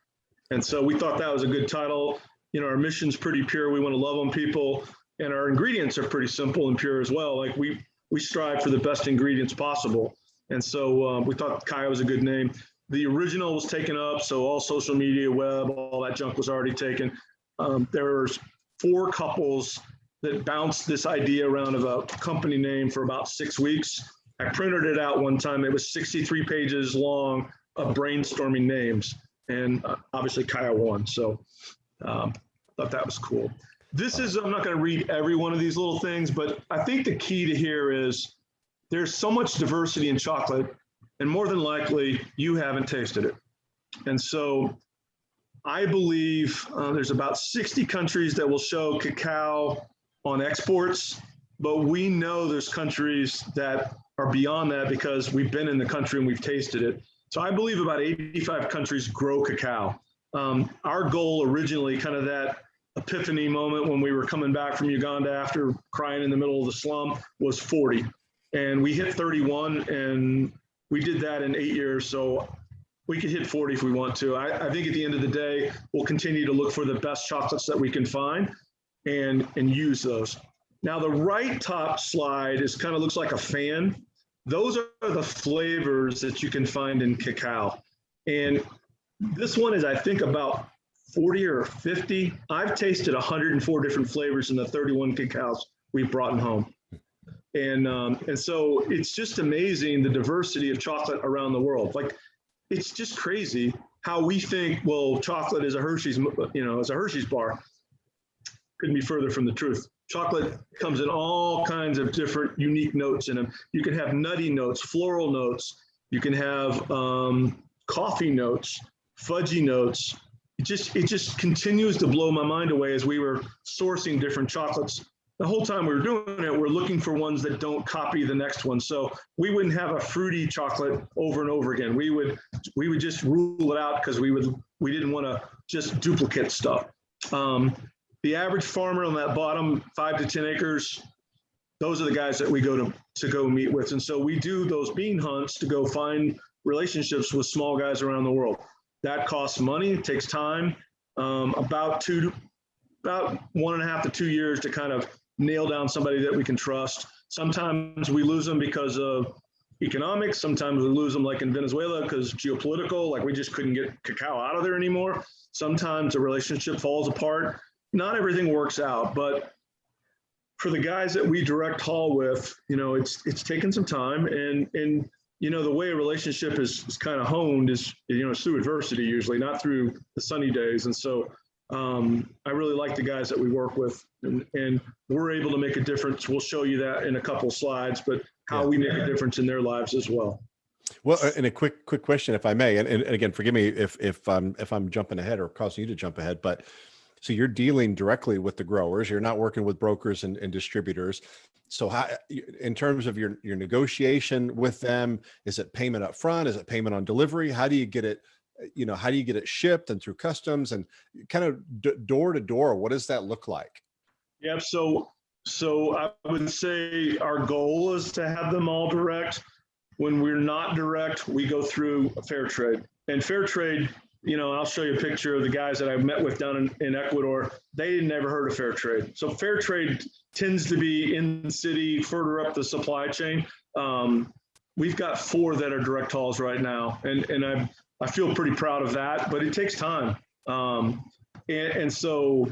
And so we thought that was a good title. Our mission's pretty pure. We want to love on people, and our ingredients are pretty simple and pure as well. Like we strive for the best ingredients possible. And so we thought KYYA was a good name. The original was taken up, so all social media, web, all that junk was already taken. There's 4 couples that bounced this idea around of a company name for about 6 weeks. I printed it out one time. It was 63 pages long of brainstorming names, and obviously KYYA won. So thought that was cool. This is, I'm not going to read every one of these little things, but I think the key to here is there's so much diversity in chocolate, and more than likely you haven't tasted it. And so I believe there's about 60 countries that will show cacao on exports, but we know there's countries that are beyond that because we've been in the country and we've tasted it. So I believe about 85 countries grow cacao. Our goal originally, kind of that epiphany moment when we were coming back from Uganda after crying in the middle of the slum, was 40. And we hit 31, and we did that in 8 years. So we could hit 40 if we want to. I think at the end of the day, we'll continue to look for the best chocolates that we can find and use those. Now, the right top slide is kind of looks like a fan. Those are the flavors that you can find in cacao. And this one is, I think, about 40 or 50. I've tasted 104 different flavors in the 31 cacaos we've brought home. And so it's just amazing, the diversity of chocolate around the world. Like, it's just crazy how we think, well, chocolate is a Hershey's, is a Hershey's bar. Couldn't be further from the truth. Chocolate comes in all kinds of different unique notes in them. You can have nutty notes, floral notes. You can have coffee notes, fudgy notes. It just continues to blow my mind away as we were sourcing different chocolates. The whole time we were doing it, we're looking for ones that don't copy the next one. So we wouldn't have a fruity chocolate over and over again. We would just rule it out because we didn't want to just duplicate stuff. The average farmer on that bottom 5 to 10 acres, those are the guys that we go to go meet with. And so we do those bean hunts to go find relationships with small guys around the world. That costs money, it takes time, about 1.5 to 2 years to kind of nail down somebody that we can trust. Sometimes we lose them because of economics. Sometimes we lose them like in Venezuela because geopolitical, like we just couldn't get cacao out of there anymore. Sometimes the relationship falls apart. Not everything works out, but for the guys that we direct haul with, it's taken some time, and the way a relationship is kind of honed is, through adversity usually, not through the sunny days. And so I really like the guys that we work with, and we're able to make a difference. We'll show you that in a couple slides, but how we make a difference in their lives as well. Well, and a quick question, if I may, and again, forgive me if I'm jumping ahead or causing you to jump ahead, but so you're dealing directly with the growers. You're not working with brokers and distributors. So how, in terms of your negotiation with them, is it payment up front? Is it payment on delivery? How do you get it, how do you get it shipped and through customs and kind of door to door? What does that look like? Yep. So I would say our goal is to have them all direct. When we're not direct, we go through a fair trade. And fair trade, I'll show you a picture of the guys that I've met with down in Ecuador. They never heard of fair trade. So fair trade tends to be in the city, further up the supply chain. We've got 4 that are direct hauls right now, and I feel pretty proud of that, but it takes time. And so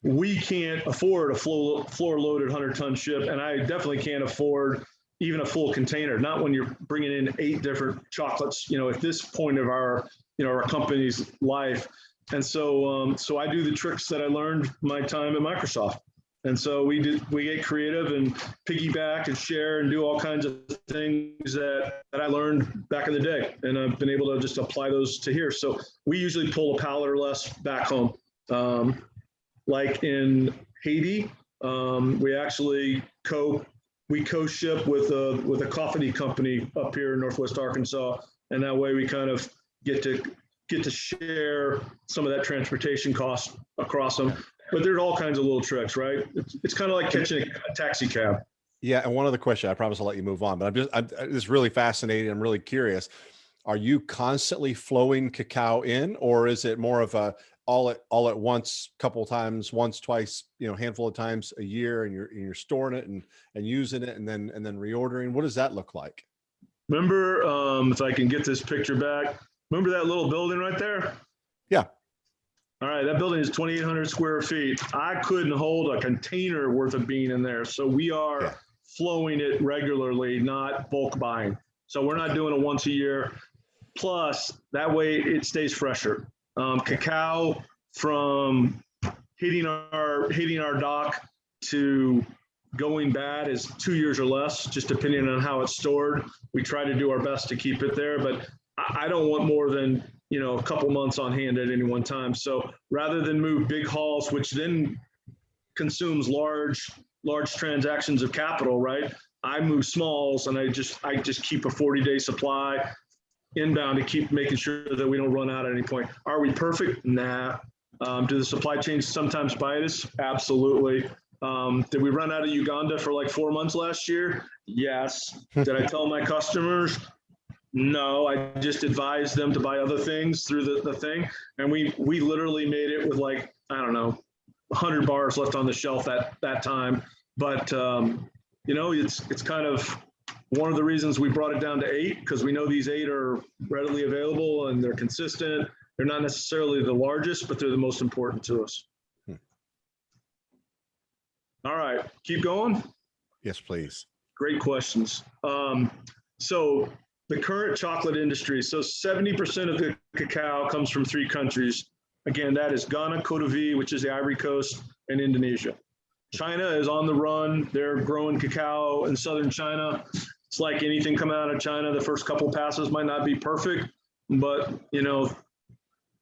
we can't afford a floor-loaded 100-ton ship, and I definitely can't afford even a full container, not when you're bringing in 8 different chocolates, at this point of our company's life. And so I do the tricks that I learned my time at Microsoft. And so we get creative and piggyback and share and do all kinds of things that I learned back in the day. And I've been able to just apply those to here. So we usually pull a pallet or less back home. Like in Haiti, we actually co-ship with a coffee company up here in Northwest Arkansas. And that way we kind of get to share some of that transportation cost across them. But there's all kinds of little tricks, right? It's kind of like catching a taxi cab. Yeah. And one other question, I promise I'll let you move on, but I'm just really fascinated. I'm really curious. Are you constantly flowing cacao in, or is it more of a all at once, couple of times, once, twice, handful of times a year, and you're storing it and using it and then reordering? What does that look like? Remember, if I can get this picture back, remember that little building right there? Yeah. All right, that building is 2,800 square feet. I couldn't hold a container worth of bean in there. So we are flowing it regularly, not bulk buying. So we're not doing it once a year. Plus, that way it stays fresher. Cacao from hitting our dock to going bad is 2 years or less, just depending on how it's stored. We try to do our best to keep it there, but I don't want more than a couple months on hand at any one time. So rather than move big hauls, which then consumes large transactions of capital, right? I move smalls, and I just keep a 40-day supply inbound to keep making sure that we don't run out at any point. Are we perfect? Nah. Do the supply chains sometimes bite us? Absolutely. Did we run out of Uganda for like 4 months last year? Yes. Did I tell my customers? No, I just advised them to buy other things through the thing. And we literally made it with like, I don't know, 100 bars left on the shelf that time. But, it's kind of one of the reasons we brought it down to 8, because we know these 8 are readily available and they're consistent. They're not necessarily the largest, but they're the most important to us. All right, keep going. Yes, please. Great questions. So the current chocolate industry, so 70% of the cacao comes from 3 countries. Again, that is Ghana, Cote d'Ivoire, which is the Ivory Coast, and Indonesia. China is on the run. They're growing cacao in southern China. It's like anything coming out of China. The first couple passes might not be perfect, but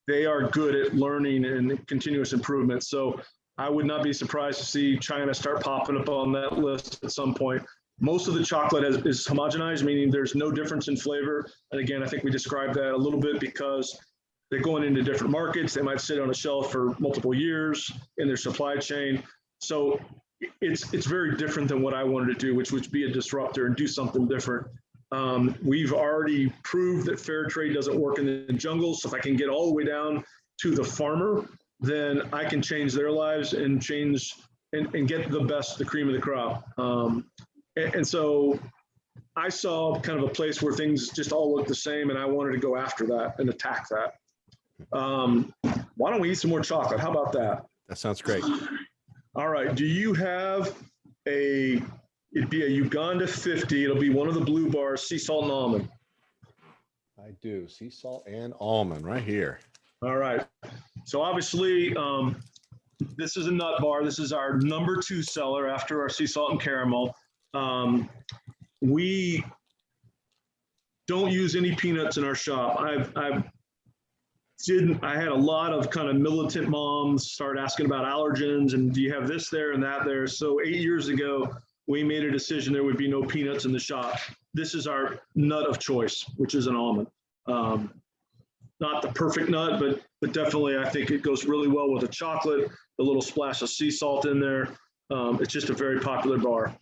they are good at learning and continuous improvement. So I would not be surprised to see China start popping up on that list at some point. Most of the chocolate is homogenized, meaning there's no difference in flavor. And again, I think we described that a little bit because they're going into different markets. They might sit on a shelf for multiple years in their supply chain. So it's very different than what I wanted to do, which would be a disruptor and do something different. We've already proved that fair trade doesn't work in the jungle. So if I can get all the way down to the farmer, then I can change their lives and change and get the cream of the crop. And so I saw kind of a place where things just all look the same, and I wanted to go after that and attack that. Why don't we eat some more chocolate? How about that? That sounds great. All right. Do you have it'd be a Uganda 50. It'll be one of the blue bars, sea salt and almond. I do. Sea salt and almond right here. All right. So obviously, this is a nut bar. This is our number 2 seller after our sea salt and caramel. We don't use any peanuts in our shop. I had a lot of kind of militant moms start asking about allergens and do you have this there and that there. So 8 years ago, we made a decision there would be no peanuts in the shop. This is our nut of choice, which is an almond. Not the perfect nut, but definitely I think it goes really well with a chocolate, a little splash of sea salt in there. It's just a very popular bar.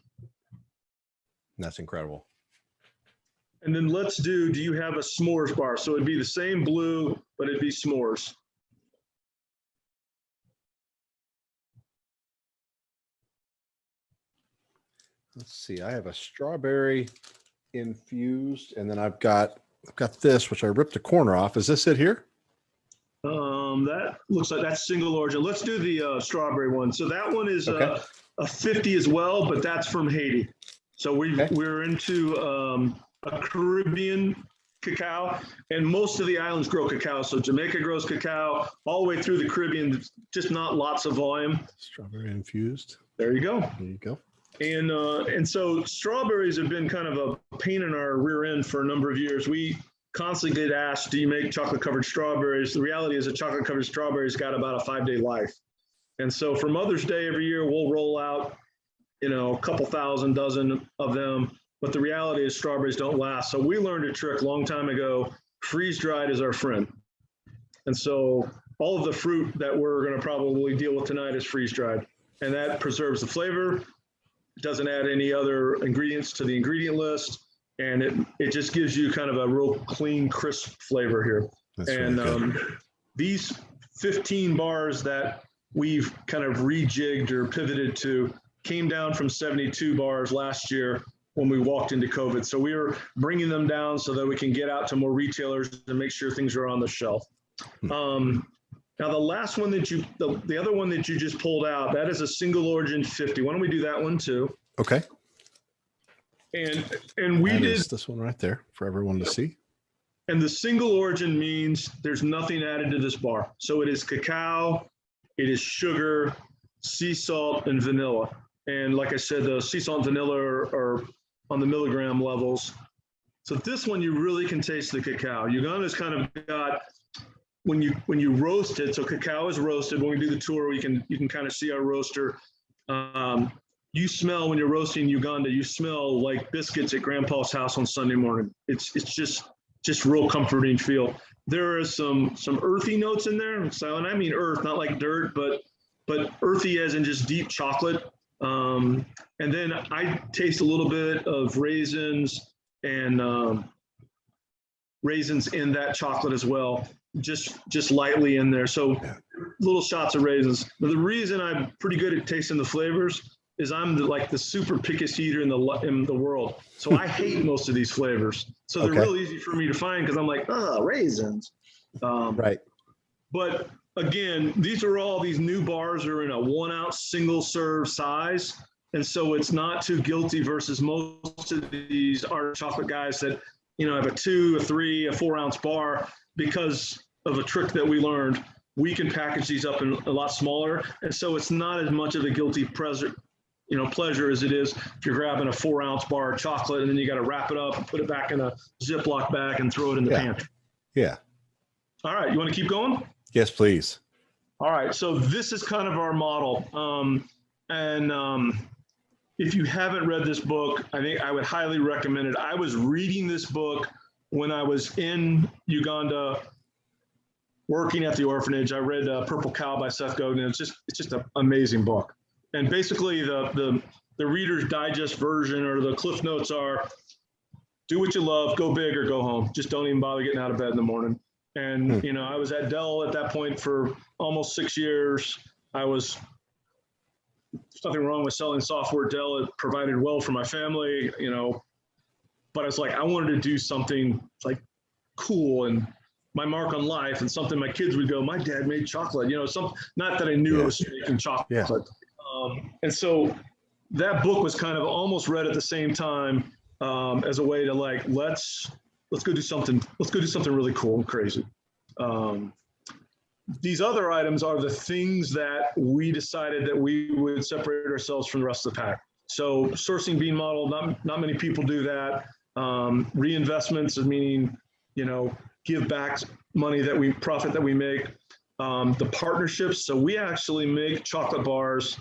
That's incredible. And then do you have a s'mores bar? So it'd be the same blue, but it'd be s'mores. Let's see. I have a strawberry infused, and then I've got this, which I ripped a corner off. Is this it here? That looks like that's single origin. Let's do the strawberry one. So that one is okay. A 50 as well, but that's from Haiti. So we're into a Caribbean cacao, and most of the islands grow cacao. So Jamaica grows cacao all the way through the Caribbean, just not lots of volume. Strawberry infused. There you go. There you go. And so strawberries have been kind of a pain in our rear end for a number of years. We constantly get asked, do you make chocolate covered strawberries? The reality is a chocolate covered strawberry's got about a 5-day life. And so for Mother's Day every year, we'll roll out, a couple thousand dozen of them. But the reality is strawberries don't last. So we learned a trick a long time ago. Freeze dried is our friend. And so all of the fruit that we're going to probably deal with tonight is freeze dried. And that preserves the flavor. It doesn't add any other ingredients to the ingredient list. And it just gives you kind of a real clean, crisp flavor here. That's and really good. These 15 bars that we've kind of rejigged or pivoted to came down from 72 bars last year when we walked into COVID. So we were bringing them down so that we can get out to more retailers and make sure things are on the shelf. Now the last one the other one that you just pulled out, that is a single origin 50. Why don't we do that one too? Okay. And we did this one right there for everyone to see. And the single origin means there's nothing added to this bar. So it is cacao, it is sugar, sea salt, and vanilla. And like I said, the sea salt and vanilla are on the milligram levels. So this one, you really can taste the cacao. Uganda's kind of got, when you roast it, so cacao is roasted. When we do the tour, you can kind of see our roaster. You smell, when you're roasting Uganda, you smell like biscuits at Grandpa's house on Sunday morning. It's just real comforting feel. There are some earthy notes in there. So, and I mean earth, not like dirt, but earthy as in just deep chocolate. And then I taste a little bit of raisins and raisins in that chocolate as well, just lightly in there. So little shots of raisins. Now, the reason I'm pretty good at tasting the flavors is I'm like the super pickest eater in the world. So I hate most of these flavors. So they're real easy for me to find because I'm like, raisins. Right. But again, these new bars are in a 1 ounce single serve size. And so it's not too guilty versus most of these art chocolate guys that, have a 2, a 3, a 4 ounce bar. because of a trick that we learned, we can package these up in a lot smaller. And so it's not as much of a guilty pleasure as it is if you're grabbing a 4-ounce bar of chocolate and then you got to wrap it up and put it back in a Ziploc bag and throw it in the pantry. Yeah. All right. You want to keep going? Yes, please. All right. So this is kind of our model. If you haven't read this book, I think I would highly recommend it. I was reading this book when I was in Uganda working at the orphanage. I read Purple Cow by Seth Godin. It's just an amazing book. And basically the Reader's Digest version or the Cliff Notes are, do what you love, go big or go home. Just don't even bother getting out of bed in the morning. And, you know, I was at Dell at that point for almost 6 years. There's nothing wrong with selling software. Dell, it provided well for my family, you know, but it's like, I wanted to do something like cool and my mark on life and something my kids would go, my dad made chocolate, you know, not that I knew I was making chocolate. Yeah. And so that book was kind of almost read at the same time as a way to like, let's go do something really cool and crazy. These other items are the things that we decided that we would separate ourselves from the rest of the pack. So sourcing bean model, not many people do that. Reinvestments, meaning, you know, give back profit that we make. The partnerships. So we actually make chocolate bars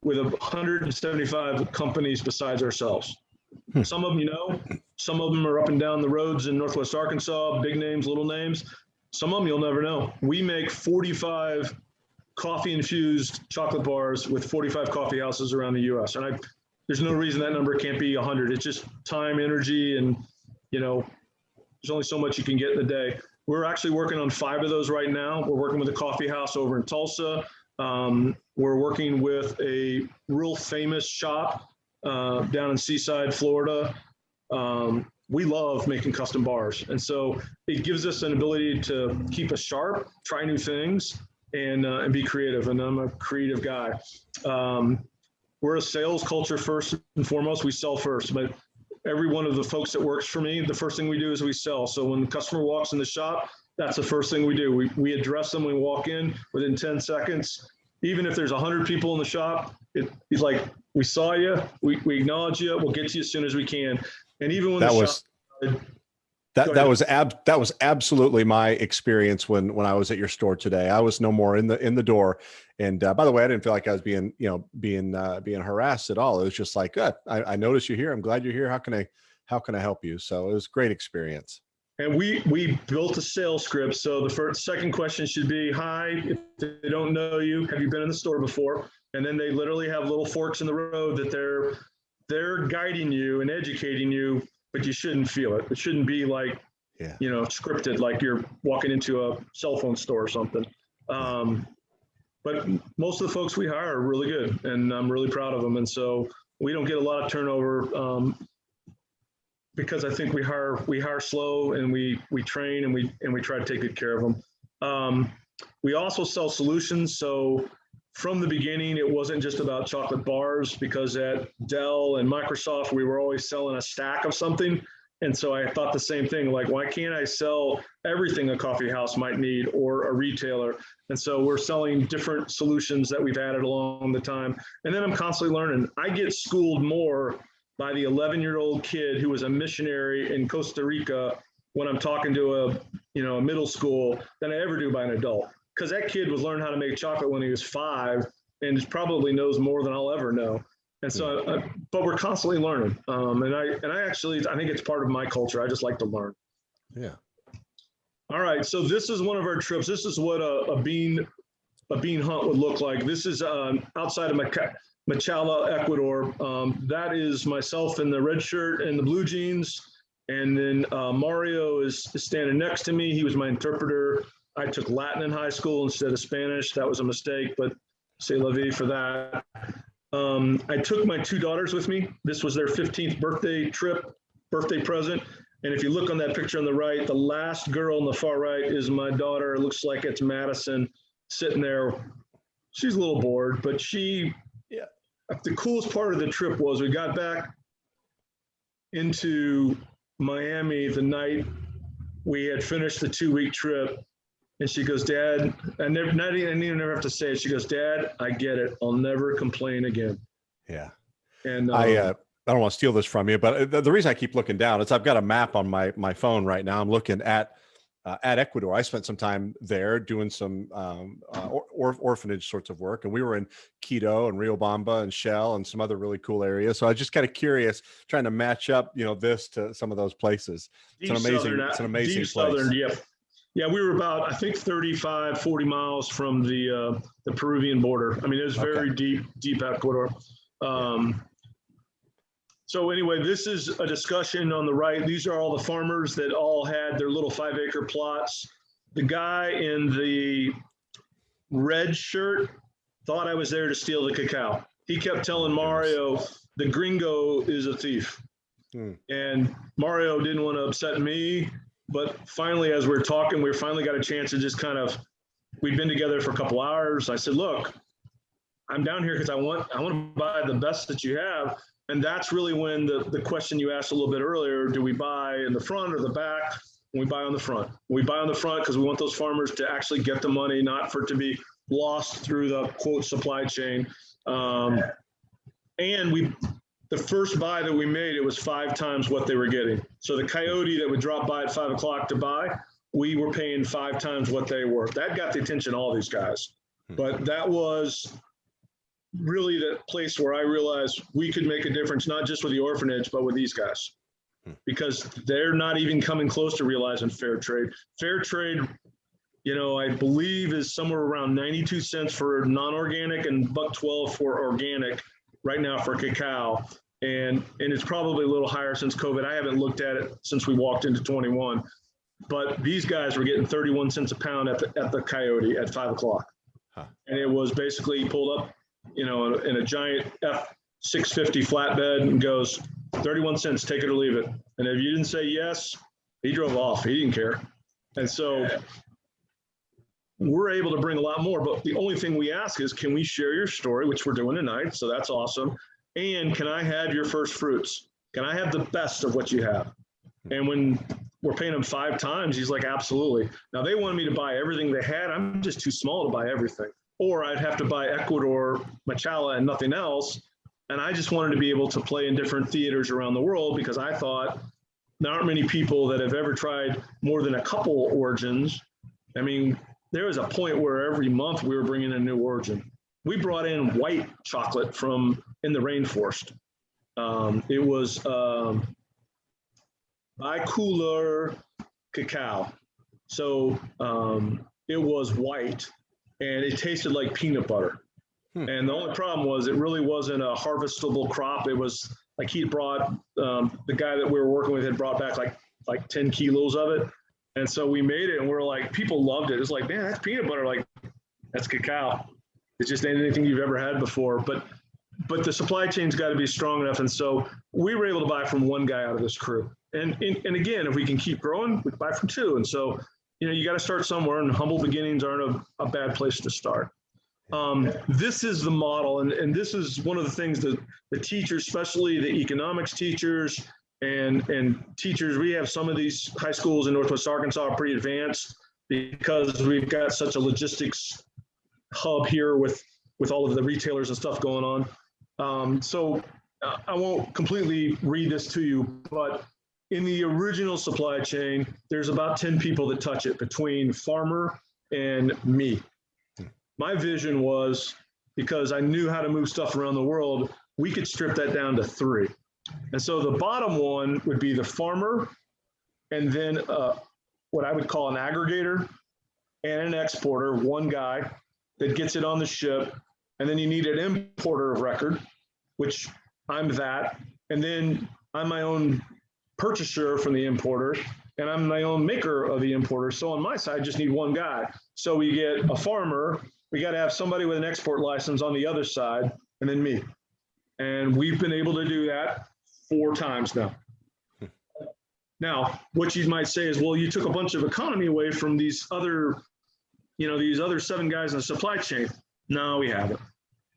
with 175 companies besides ourselves. Some of them, you know, some of them are up and down the roads in Northwest Arkansas, big names, little names. Some of them you'll never know. We make 45 coffee-infused chocolate bars with 45 coffee houses around the U.S. And there's no reason that number can't be 100. It's just time, energy, and, you know, there's only so much you can get in a day. We're actually working on 5 of those right now. We're working with a coffee house over in Tulsa. We're working with a real famous shop down in Seaside, Florida. We love making custom bars. And so it gives us an ability to keep us sharp, try new things, and be creative. And I'm a creative guy. We're a sales culture first and foremost. We sell first, but every one of the folks that works for me, the first thing we do is we sell. So when the customer walks in the shop, that's the first thing we do. We address them when we walk in within 10 seconds. Even if there's 100 people in the shop, he's like, we saw you, we acknowledge you, we'll get to you as soon as we can. And even when that was absolutely my experience when I was at your store today. I was no more in the door. And by the way, I didn't feel like I was being harassed at all. It was just like, I noticed you're here. I'm glad you're here. How can I help you? So it was a great experience. And we built a sales script. So the second question should be, hi, if they don't know you, have you been in the store before? And then they literally have little forks in the road that they're guiding you and educating you, but you shouldn't feel it. It shouldn't be like, you know, scripted, like you're walking into a cell phone store or something. But most of the folks we hire are really good, and I'm really proud of them. And so we don't get a lot of turnover because I think we hire slow, and we train, and we try to take good care of them. We also sell solutions. So from the beginning, it wasn't just about chocolate bars, because at Dell and Microsoft, we were always selling a stack of something. And so I thought the same thing, like, why can't I sell everything a coffee house might need, or a retailer? And so we're selling different solutions that we've added along the time. And then I'm constantly learning. I get schooled more by the 11-year-old kid who was a missionary in Costa Rica when I'm talking to a middle school than I ever do by an adult. Because that kid was learning how to make chocolate when he was 5, and probably knows more than I'll ever know. And so, but we're constantly learning. And I think it's part of my culture. I just like to learn. Yeah. All right. So this is one of our trips. This is what a bean hunt would look like. This is outside of Machala, Ecuador. That is myself in the red shirt and the blue jeans. And then Mario is standing next to me. He was my interpreter. I took Latin in high school instead of Spanish. That was a mistake, but c'est la vie for that. I took my 2 daughters with me. This was their 15th birthday present. And if you look on that picture on the right, the last girl on the far right is my daughter. It looks like it's Madison sitting there. She's a little bored, but the coolest part of the trip was we got back into Miami the night we had finished the 2-week trip, and she goes, Dad, I never have to say it. She goes, Dad, I get it. I'll never complain again. Yeah. And I don't want to steal this from you, but the reason I keep looking down is I've got a map on my phone right now. I'm looking at Ecuador. I spent some time there doing some orphanage sorts of work, and we were in Quito and Riobamba and Shell and some other really cool areas. So I was just kind of curious, trying to match up, this to some of those places. It's an amazing deep place. southern, yeah. We were about, I think, 35, 40 miles from the Peruvian border. I mean, it was very deep Ecuador. So anyway, this is a discussion on the right. These are all the farmers that all had their little 5-acre plots. The guy in the red shirt thought I was there to steal the cacao. He kept telling Mario, the gringo is a thief. And Mario didn't want to upset me, but finally, as we're talking, we finally got a chance to just we'd been together for a couple hours. I said, look, I'm down here because I want to buy the best that you have. And that's really when the question you asked a little bit earlier, do we buy in the front or the back? We buy on the front. We buy on the front because we want those farmers to actually get the money, not for it to be lost through the quote supply chain. And the first buy that we made, it was 5 times what they were getting. So the coyote that would drop by at 5 o'clock to buy, we were paying 5 times what they were. That got the attention of all these guys. But that was really the place where I realized we could make a difference, not just with the orphanage, but with these guys, because they're not even coming close to realizing fair trade. Fair trade, I believe is somewhere around 92 cents for non-organic and $1.12 for organic right now for cacao. And it's probably a little higher since COVID. I haven't looked at it since we walked into 21, but these guys were getting 31 cents a pound at the coyote at 5 o'clock. And it was basically pulled up, in a giant F650 flatbed and goes 31 cents, take it or leave it. And if you didn't say yes, he drove off. He didn't care. And so we're able to bring a lot more, but the only thing we ask is, can we share your story, which we're doing tonight. So that's awesome. And can I have your first fruits? Can I have the best of what you have? And when we're paying him 5 times, he's like, absolutely. Now they wanted me to buy everything they had. I'm just too small to buy everything. Or I'd have to buy Ecuador, Machala, and nothing else. And I just wanted to be able to play in different theaters around the world, because I thought there aren't many people that have ever tried more than a couple origins. I mean, there was a point where every month we were bringing in a new origin. We brought in white chocolate from in the rainforest. It was bicolor cacao. So it was white. And it tasted like peanut butter. And the only problem was it really wasn't a harvestable crop. It was like he brought, the guy that we were working with had brought back like 10 kilos of it. And so we made it and we're like, people loved it. It's like, man, that's peanut butter. Like, that's cacao. It just ain't anything you've ever had before. But the supply chain's got to be strong enough. And so we were able to buy from one guy out of this crew. And again, if we can keep growing, we buy from 2. And so you got to start somewhere, and humble beginnings aren't a bad place to start. This is the model, and this is one of the things that the teachers, especially the economics teachers and teachers, we have some of these high schools in Northwest Arkansas are pretty advanced because we've got such a logistics hub here with all of the retailers and stuff going on. So I won't completely read this to you, but in the original supply chain, there's about 10 people that touch it between farmer and me. My vision was, because I knew how to move stuff around the world, we could strip that down to 3. And so the bottom one would be the farmer, and then what I would call an aggregator and an exporter, one guy that gets it on the ship. And then you need an importer of record, which I'm that. And then I'm my own purchaser from the importer, and I'm my own maker of the importer. So on my side, I just need one guy. So we get a farmer, we got to have somebody with an export license on the other side, and then me. And we've been able to do that 4 times now. Now, what you might say is, well, you took a bunch of economy away from these other, these other 7 guys in the supply chain. No, we haven't.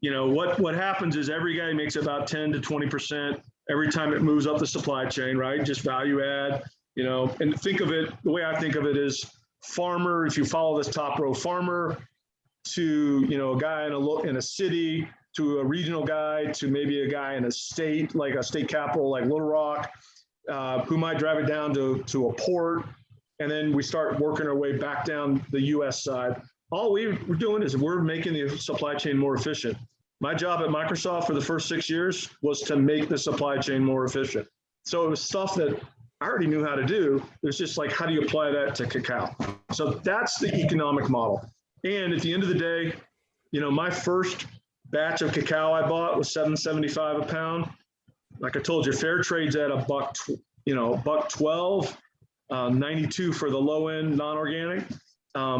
What happens is every guy makes about 10 to 20% every time it moves up the supply chain, right? Just value add. And think of it, the way I think of it is farmer, if you follow this top row, farmer to, a guy in a city, to a regional guy, to maybe a guy in a state, like a state capital, like Little Rock, who might drive it down to a port. And then we start working our way back down the US side. All we're doing is we're making the supply chain more efficient. My job at Microsoft for the first 6 years was to make the supply chain more efficient. So it was stuff that I already knew how to do. There's just like, how do you apply that to cacao? So that's the economic model. And at the end of the day, my first batch of cacao I bought was $7.75 a pound. Like I told you, fair trade's at $1.12, 92 for the low end non-organic.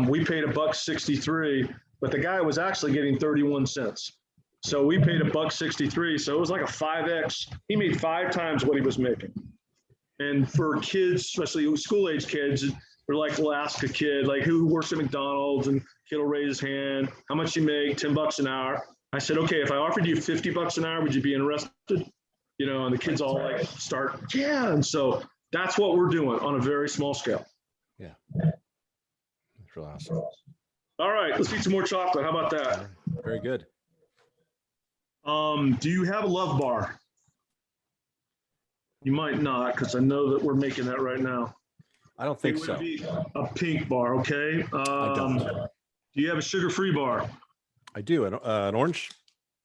We paid $1.63, but the guy was actually getting 31 cents. So we paid $1.63. So it was like a 5X. He made 5 times what he was making. And for kids, especially school age kids, we're like, we'll ask a kid, like, who works at McDonald's, and kid will raise his hand, how much you make, $10 an hour. I said, okay, if I offered you $50 an hour, would you be interested? And the kids all like start, yeah. And so that's what we're doing on a very small scale. Yeah. That's really awesome. All right, let's eat some more chocolate. How about that? Very good. Do you have a Love Bar? You might not, because I know that we're making that right now. I don't think it would so. Be a pink bar, okay? I don't. Do you have a sugar-free bar? I do. An orange?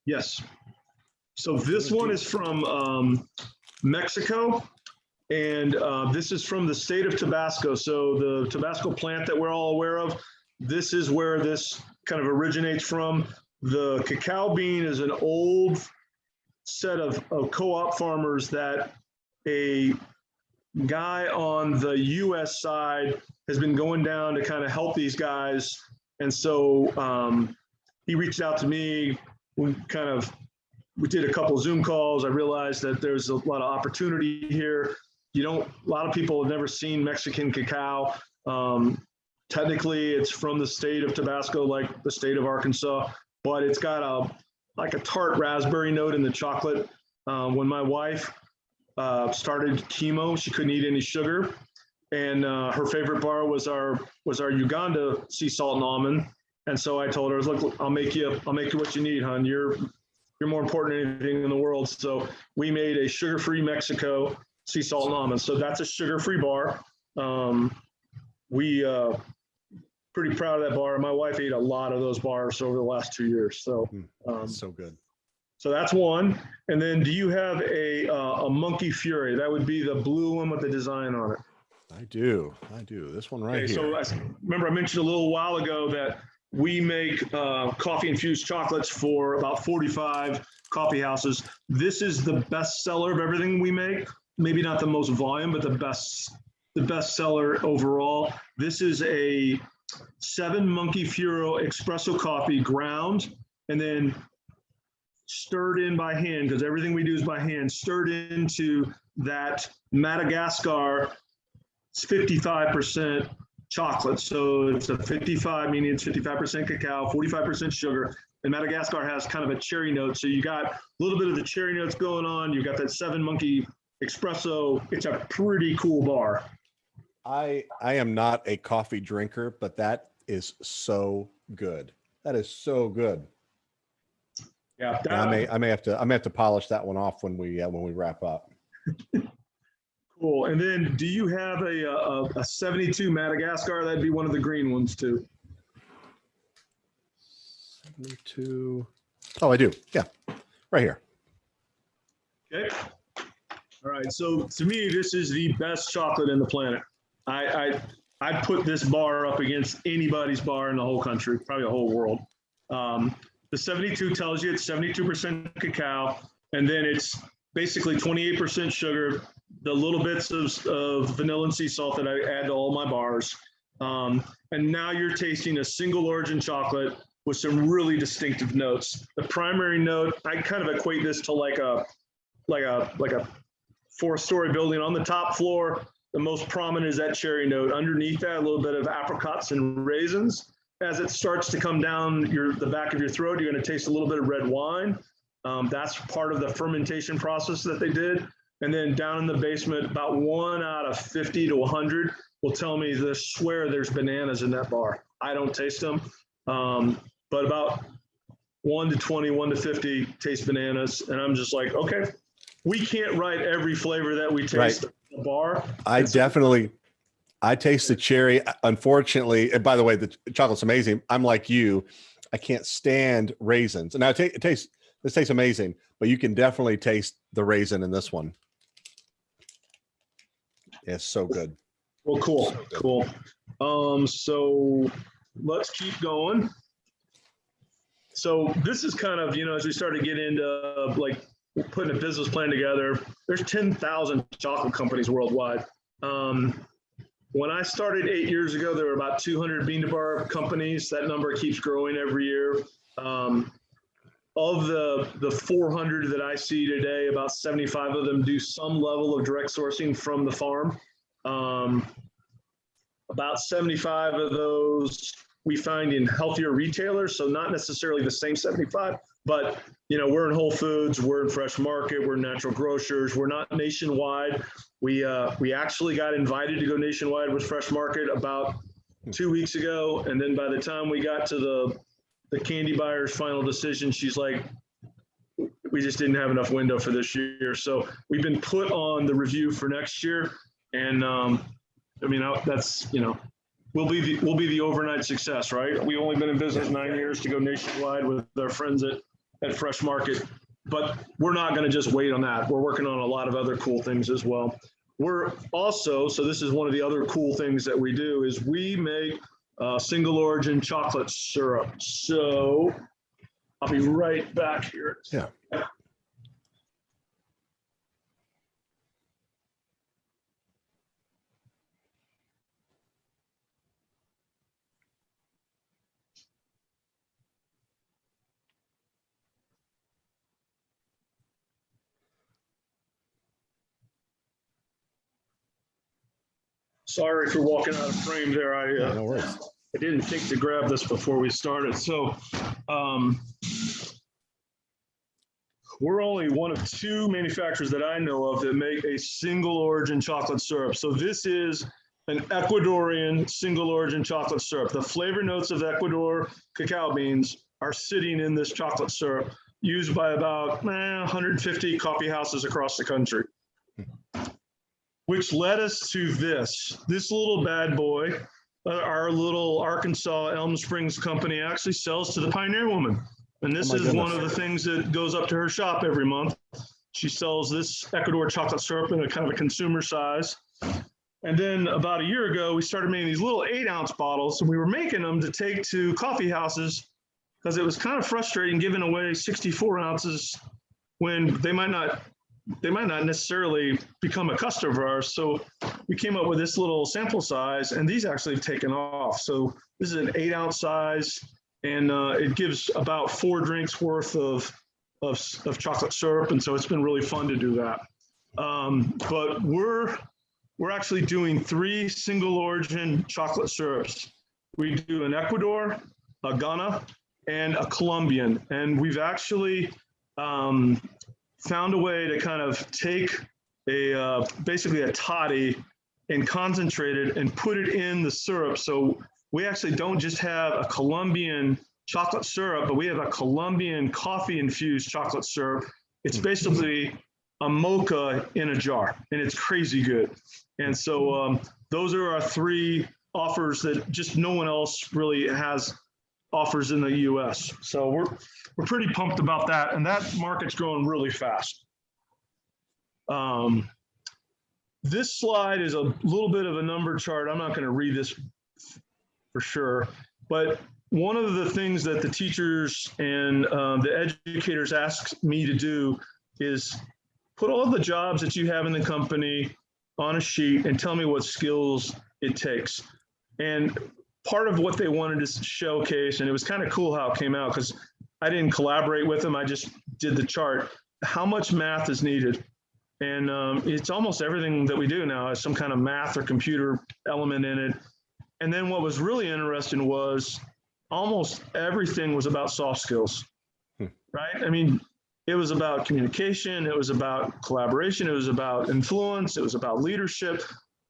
Yes. So this one is from Mexico, and this is from the state of Tabasco. So the Tabasco plant that we're all aware of, this is where this kind of originates from. The cacao bean is an old set of co-op farmers that a guy on the US side has been going down to kind of help these guys. And so he reached out to me. We did a couple Zoom calls. I realized that there's a lot of opportunity here. A lot of people have never seen Mexican cacao. Technically, it's from the state of Tabasco, like the state of Arkansas, but it's got a tart raspberry note in the chocolate. When my wife started chemo, she couldn't eat any sugar, and her favorite bar was our Uganda sea salt and almond. And so I told her, look, I'll make you what you need, hon. You're more important than anything in the world. So we made a sugar-free Mexico sea salt and almond. So that's a sugar-free bar. We pretty proud of that bar. My wife ate a lot of those bars over the last 2 years. So so good. So that's one. And then, do you have a Monkey Fury? That would be the blue one with the design on it. I do. This one right here. So remember I mentioned a little while ago that we make coffee infused chocolates for about 45 coffee houses. This is the best seller of everything we make. Maybe not the most volume, but the best seller overall. This is a 7 Monkey Fury espresso coffee ground and then stirred in by hand, because everything we do is by hand, stirred into that Madagascar 55% chocolate. So it's a 55, meaning it's 55% cacao, 45% sugar. And Madagascar has kind of a cherry note. So you got a little bit of the cherry notes going on. You got that 7 Monkey espresso. It's a pretty cool bar. I am not a coffee drinker, but that is so good. That is so good. Yeah, I may have to polish that one off when we wrap up. Cool. And then, do you have a 72 Madagascar? That'd be one of the green ones too. 72. Oh, I do. Yeah, right here. Okay. All right. So to me, this is the best chocolate in the planet. I'd put this bar up against anybody's bar in the whole country, probably the whole world. The 72 tells you it's 72% cacao, and then it's basically 28% sugar, the little bits of vanilla and sea salt that I add to all my bars. And now you're tasting a single origin chocolate with some really distinctive notes. The primary note, I kind of equate this to like a 4-story building. On the top floor, the most prominent is that cherry note. Underneath that, a little bit of apricots and raisins. As it starts to come down the back of your throat, you're going to taste a little bit of red wine. That's part of the fermentation process that they did. And then down in the basement, about 1 out of 50 to 100 will tell me they swear there's bananas in that bar. I don't taste them, but about 1 to 20, 1 to 50 taste bananas. And I'm just like, okay, we can't write every flavor that we taste at the bar. I taste the cherry. Unfortunately, and by the way, the chocolate's amazing. I'm like you. I can't stand raisins. And now this tastes amazing, but you can definitely taste the raisin in this one. It's so good. Well, cool, cool. So let's keep going. So this is kind of, as we start to get into like putting a business plan together, there's 10,000 chocolate companies worldwide. When I started 8 years ago, there were about 200 bean-to-bar companies. That number keeps growing every year. Of the 400 that I see today, about 75 of them do some level of direct sourcing from the farm. About 75 of those we find in healthier retailers, so not necessarily the same 75, but we're in Whole Foods, we're in Fresh Market, we're natural grocers, we're not nationwide. We actually got invited to go nationwide with Fresh Market about 2 weeks ago, and then by the time we got to the candy buyer's final decision, she's like, we just didn't have enough window for this year. So we've been put on the review for next year, and that's we'll be the overnight success, right? We've only been in business 9 years to go nationwide with our friends at Fresh Market, but we're not going to just wait on that. We're working on a lot of other cool things as well. We're also, so this is one of the other cool things that we do, is we make single origin chocolate syrup. So I'll be right back here. Yeah. Sorry for walking out of frame there. No worries. I didn't think to grab this before we started. So we're only one of 2 manufacturers that I know of that make a single origin chocolate syrup. So this is an Ecuadorian single origin chocolate syrup. The flavor notes of Ecuador cacao beans are sitting in this chocolate syrup, used by about 150 coffee houses across the country. Which led us to this little bad boy. Our little Arkansas Elm Springs company actually sells to the Pioneer Woman. And this is one of the things that goes up to her shop every month. She sells this Ecuador chocolate syrup in a kind of a consumer size. And then about a year ago, we started making these little 8-ounce bottles, and we were making them to take to coffee houses because it was kind of frustrating giving away 64 ounces when they might not necessarily become a customer of ours. So we came up with this little sample size, and these actually have taken off. So this is an 8-ounce size, and it gives about 4 drinks worth of chocolate syrup. And so it's been really fun to do that. But we're actually doing 3 single origin chocolate syrups. We do an Ecuador, a Ghana, and a Colombian. And we've actually found a way to kind of take basically a toddy and concentrate it and put it in the syrup. So we actually don't just have a Colombian chocolate syrup, but we have a Colombian coffee infused chocolate syrup. It's basically a mocha in a jar, and it's crazy good. And so those are our 3 offers that just no one else really has offers in the US. So we're pretty pumped about that, and that market's growing really fast. This slide is a little bit of a number chart. I'm not going to read this for sure, but one of the things that the teachers and the educators ask me to do is put all the jobs that you have in the company on a sheet and tell me what skills it takes. And part of what they wanted to showcase, and it was kind of cool how it came out because I didn't collaborate with them, I just did the chart, how much math is needed. And it's almost everything that we do now has some kind of math or computer element in it. And then what was really interesting was almost everything was about soft skills, right? I mean, it was about communication. It was about collaboration. It was about influence. It was about leadership.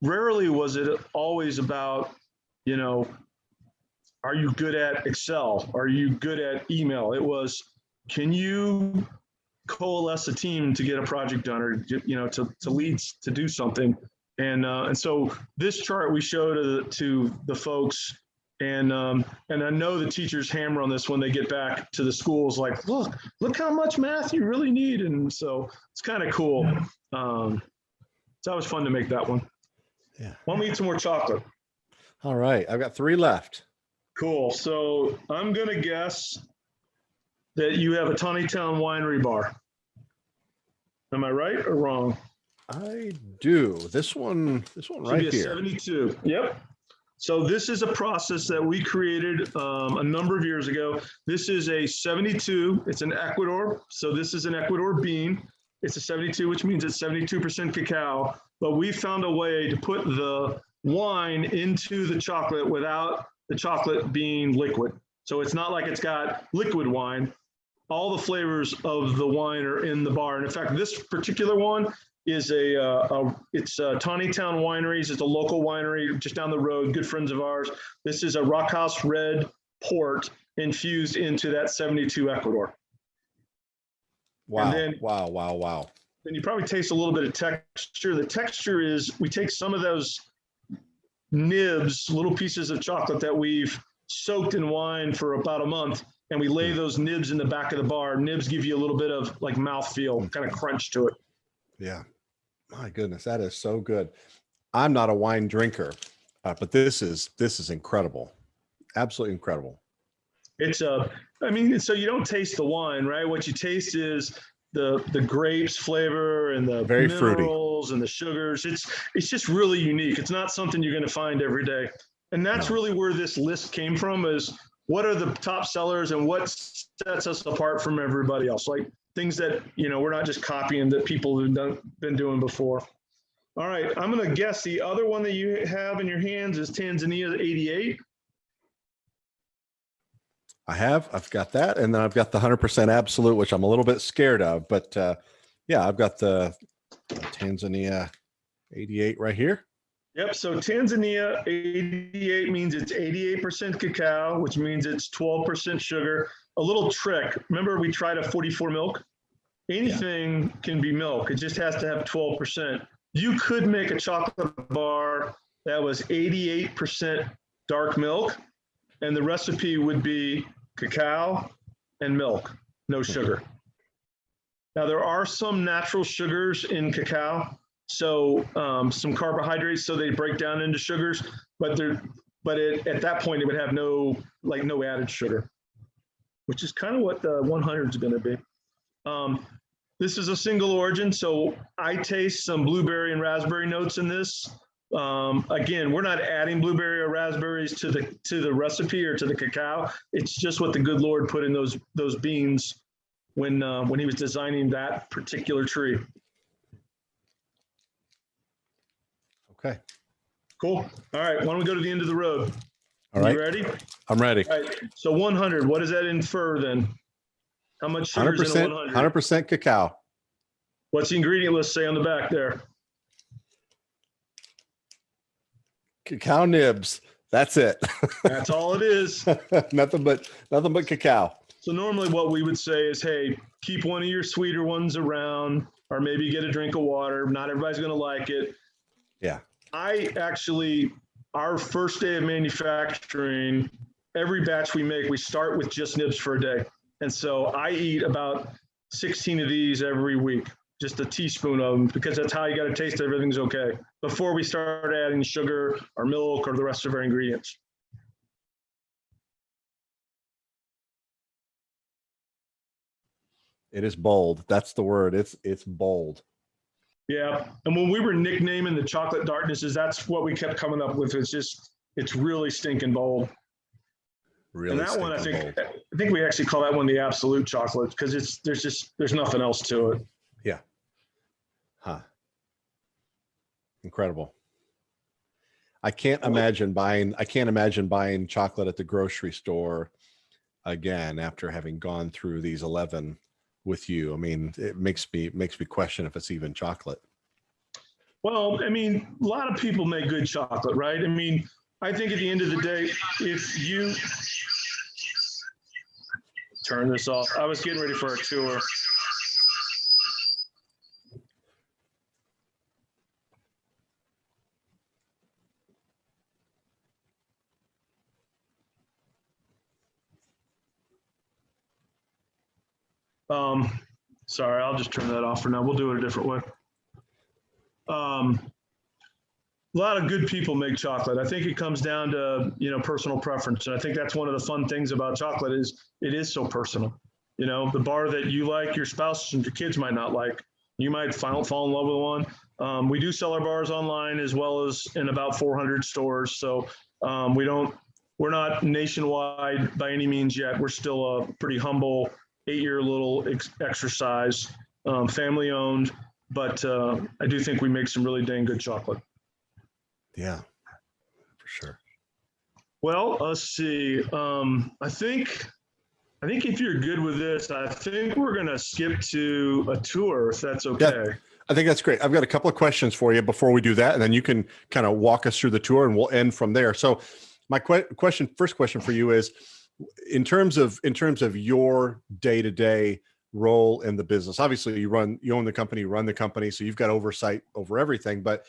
Rarely was it always about, you know, are you good at Excel? Are you good at email? It was, can you coalesce a team to get a project done, or, you know, to lead, to do something? And so this chart we show to the folks, and I know the teachers hammer on this when they get back to the schools, like, look how much math you really need. And so it's kind of cool. It's always fun to make that one. Yeah. Want me to eat some more chocolate? All right. I've got 3 left. Cool. So I'm going to guess that you have a Tawny Town winery bar. Am I right or wrong? I do. This one right here. 72. Yep. So this is a process that we created a number of years ago. This is a 72. It's an Ecuador. So this is an Ecuador bean. It's a 72, which means it's 72% cacao. But we found a way to put the wine into the chocolate without the chocolate being liquid. So it's not like it's got liquid wine. All the flavors of the wine are in the bar. And in fact, this particular one is it's Tawny Town Wineries. It's a local winery just down the road, good friends of ours. This is a Rockhouse Red port infused into that 72 Ecuador. Wow, then, wow. Then you probably taste a little bit of texture. The texture is, we take some of those nibs, little pieces of chocolate that we've soaked in wine for about a month, and we lay those nibs in the back of the bar. Nibs give you a little bit of like mouthfeel, kind of crunch to it. Yeah. My goodness, that is so good. I'm not a wine drinker, but this is incredible. Absolutely incredible. I mean, so you don't taste the wine, right? What you taste is the grapes flavor and the very minerals fruity and the sugars. It's just really unique. It's not something you're going to find every day. And that's really where this list came from, is what are the top sellers and what sets us apart from everybody else? Like things that, you know, we're not just copying that people have been doing before. All right, I'm going to guess the other one that you have in your hands is Tanzania 88. I've got that. And then I've got the 100% absolute, which I'm a little bit scared of, but yeah, I've got the Tanzania 88 right here. Yep. So Tanzania 88 means it's 88% cacao, which means it's 12% sugar. A little trick. Remember, we tried a 44 milk. Anything can be milk. It just has to have 12%. You could make a chocolate bar that was 88% dark milk, and the recipe would be cacao and milk, no sugar. Now, there are some natural sugars in cacao, so some carbohydrates, so they break down into sugars, but at that point, it would have no added sugar, which is kind of what the 100 is going to be. This is a single origin, so I taste some blueberry and raspberry notes in this. Again, we're not adding blueberry or raspberries to the recipe or to the cacao. It's just what the good Lord put in those beans when he was designing that particular tree. Okay. Cool. All right. Why don't we go to the end of the road? All right. You ready? I'm ready. All right. So 100. What does that infer then? How much sugar is in a 100? 100% cacao. What's the ingredient list say on the back there? Cacao nibs. That's it. That's all it is. nothing but cacao. So normally what we would say is, hey, keep one of your sweeter ones around, or maybe get a drink of water. Not everybody's going to like it. Yeah. Our first day of manufacturing, every batch we make, we start with just nibs for a day. And so I eat about 16 of these every week, just a teaspoon of them, because that's how you got to taste it. Everything's okay before we start adding sugar or milk or the rest of our ingredients. It is bold. That's the word. It's bold. Yeah. And when we were nicknaming the chocolate darknesses, that's what we kept coming up with. It's really stinking bold. Really. And that one, I think we actually call that one the absolute chocolate, because there's nothing else to it. Yeah. Huh. Incredible. I can't imagine buying chocolate at the grocery store again after having gone through these 11 with you? I mean, it makes me question if it's even chocolate. Well, I mean, a lot of people make good chocolate, right? I mean, I think at the end of the day, if you turn this off, I was getting ready for a tour. Sorry, I'll just turn that off for now. We'll do it a different way. A lot of good people make chocolate. I think it comes down to, personal preference. And I think that's one of the fun things about chocolate is it is so personal. The bar that you like, your spouse and your kids might not like. You might fall in love with one. We do sell our bars online as well as in about 400 stores. So we're not nationwide by any means yet. We're still a pretty humble 8-year little exercise, family owned. But I do think we make some really dang good chocolate. Yeah, for sure. Well, let's see. I think if you're good with this, I think we're going to skip to a tour, if that's okay. Yeah, I think that's great. I've got a couple of questions for you before we do that, and then you can kind of walk us through the tour, and we'll end from there. So, my first question for you is, in terms of your day-to-day role in the business. Obviously, you own the company, run the company, so you've got oversight over everything. But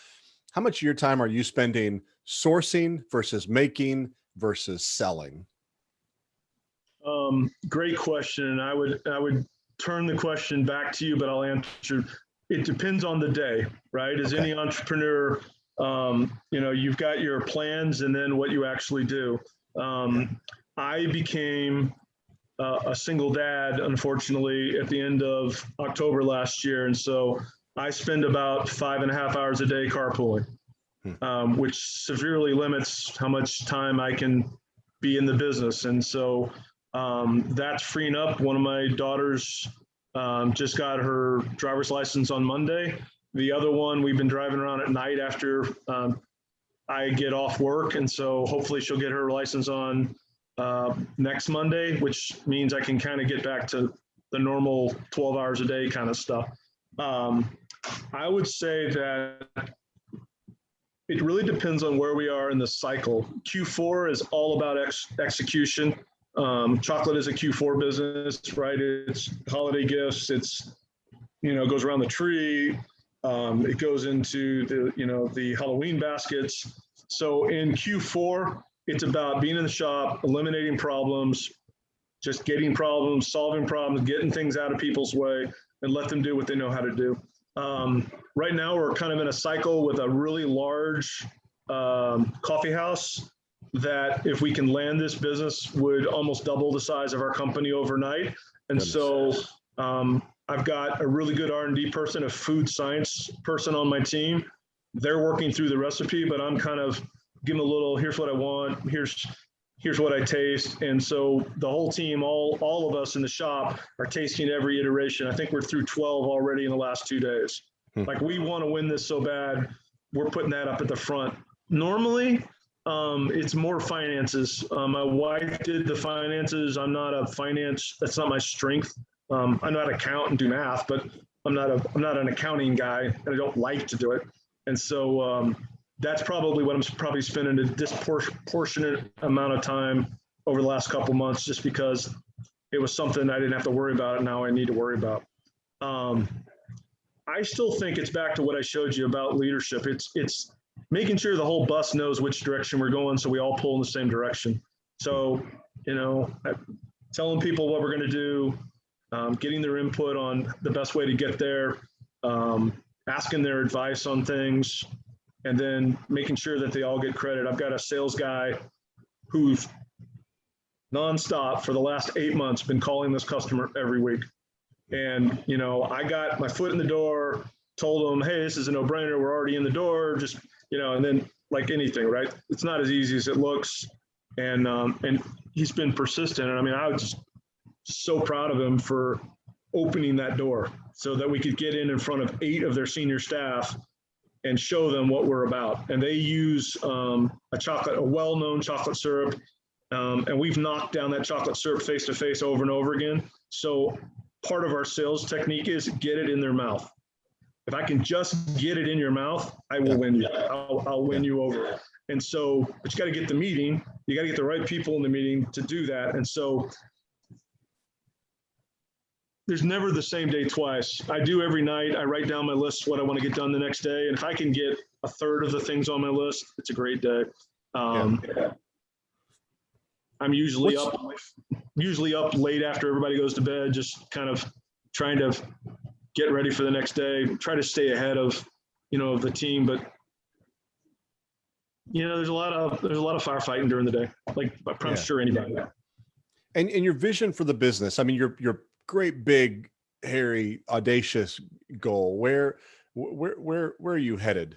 how much of your time are you spending sourcing versus making versus selling? Great question. I would turn the question back to you, but I'll answer. It depends on the day, right? As any entrepreneur, you've got your plans and then what you actually do. I became a single dad, unfortunately, at the end of October last year. And so I spend about 5.5 hours a day carpooling, which severely limits how much time I can be in the business. And so that's freeing up. One of my daughters just got her driver's license on Monday. The other one, we've been driving around at night after I get off work. And so hopefully she'll get her license on next Monday, which means I can kind of get back to the normal 12 hours a day kind of stuff. I would say that it really depends on where we are in the cycle. Q4 is all about execution. Chocolate is a Q4 business, right? It's holiday gifts. It's, goes around the tree. It goes into the Halloween baskets. So in Q4, it's about being in the shop, eliminating problems, just getting problems, solving problems, getting things out of people's way, and let them do what they know how to do. Right now, we're kind of in a cycle with a really large coffee house that, if we can land this business, would almost double the size of our company overnight. And so I've got a really good R&D person, a food science person on my team. They're working through the recipe, but I'm kind of giving a little, here's what I want, here's what I taste. And so the whole team, all of us in the shop are tasting every iteration. I think we're through 12 already in the last 2 days. Like, we want to win this so bad, we're putting that up at the front. Normally, it's more finances. My wife did the finances. I'm not a finance, that's not my strength. I'm not an accountant and do math, but I'm not an accounting guy, and I don't like to do it. And so that's probably what I'm probably spending a disproportionate amount of time over the last couple months, just because it was something I didn't have to worry about, and now I need to worry about. I still think it's back to what I showed you about leadership. It's making sure the whole bus knows which direction we're going, so we all pull in the same direction. So, telling people what we're going to do, getting their input on the best way to get there, asking their advice on things, and then making sure that they all get credit. I've got a sales guy who's nonstop for the last 8 months been calling this customer every week. And, I got my foot in the door, told them, hey, this is a no-brainer. We're already in the door. Just, and then, like anything, right? It's not as easy as it looks. And he's been persistent. And I was just so proud of him for opening that door so that we could get in front of 8 of their senior staff and show them what we're about. And they use a well-known chocolate syrup. And we've knocked down that chocolate syrup face-to-face over and over again. So part of our sales technique is get it in their mouth. If I can just get it in your mouth, I will win you. I'll win you over. And so, but you got to get the meeting. You got to get the right people in the meeting to do that. And so there's never the same day twice. I do every night. I write down my list, what I want to get done the next day. And if I can get a third of the things on my list, it's a great day. I'm usually up late after everybody goes to bed, just kind of trying to get ready for the next day, try to stay ahead of, of the team. But, there's a lot of firefighting during the day, like I'm sure anybody. And your vision for the business, I mean, your great, big, hairy, audacious goal, where are you headed?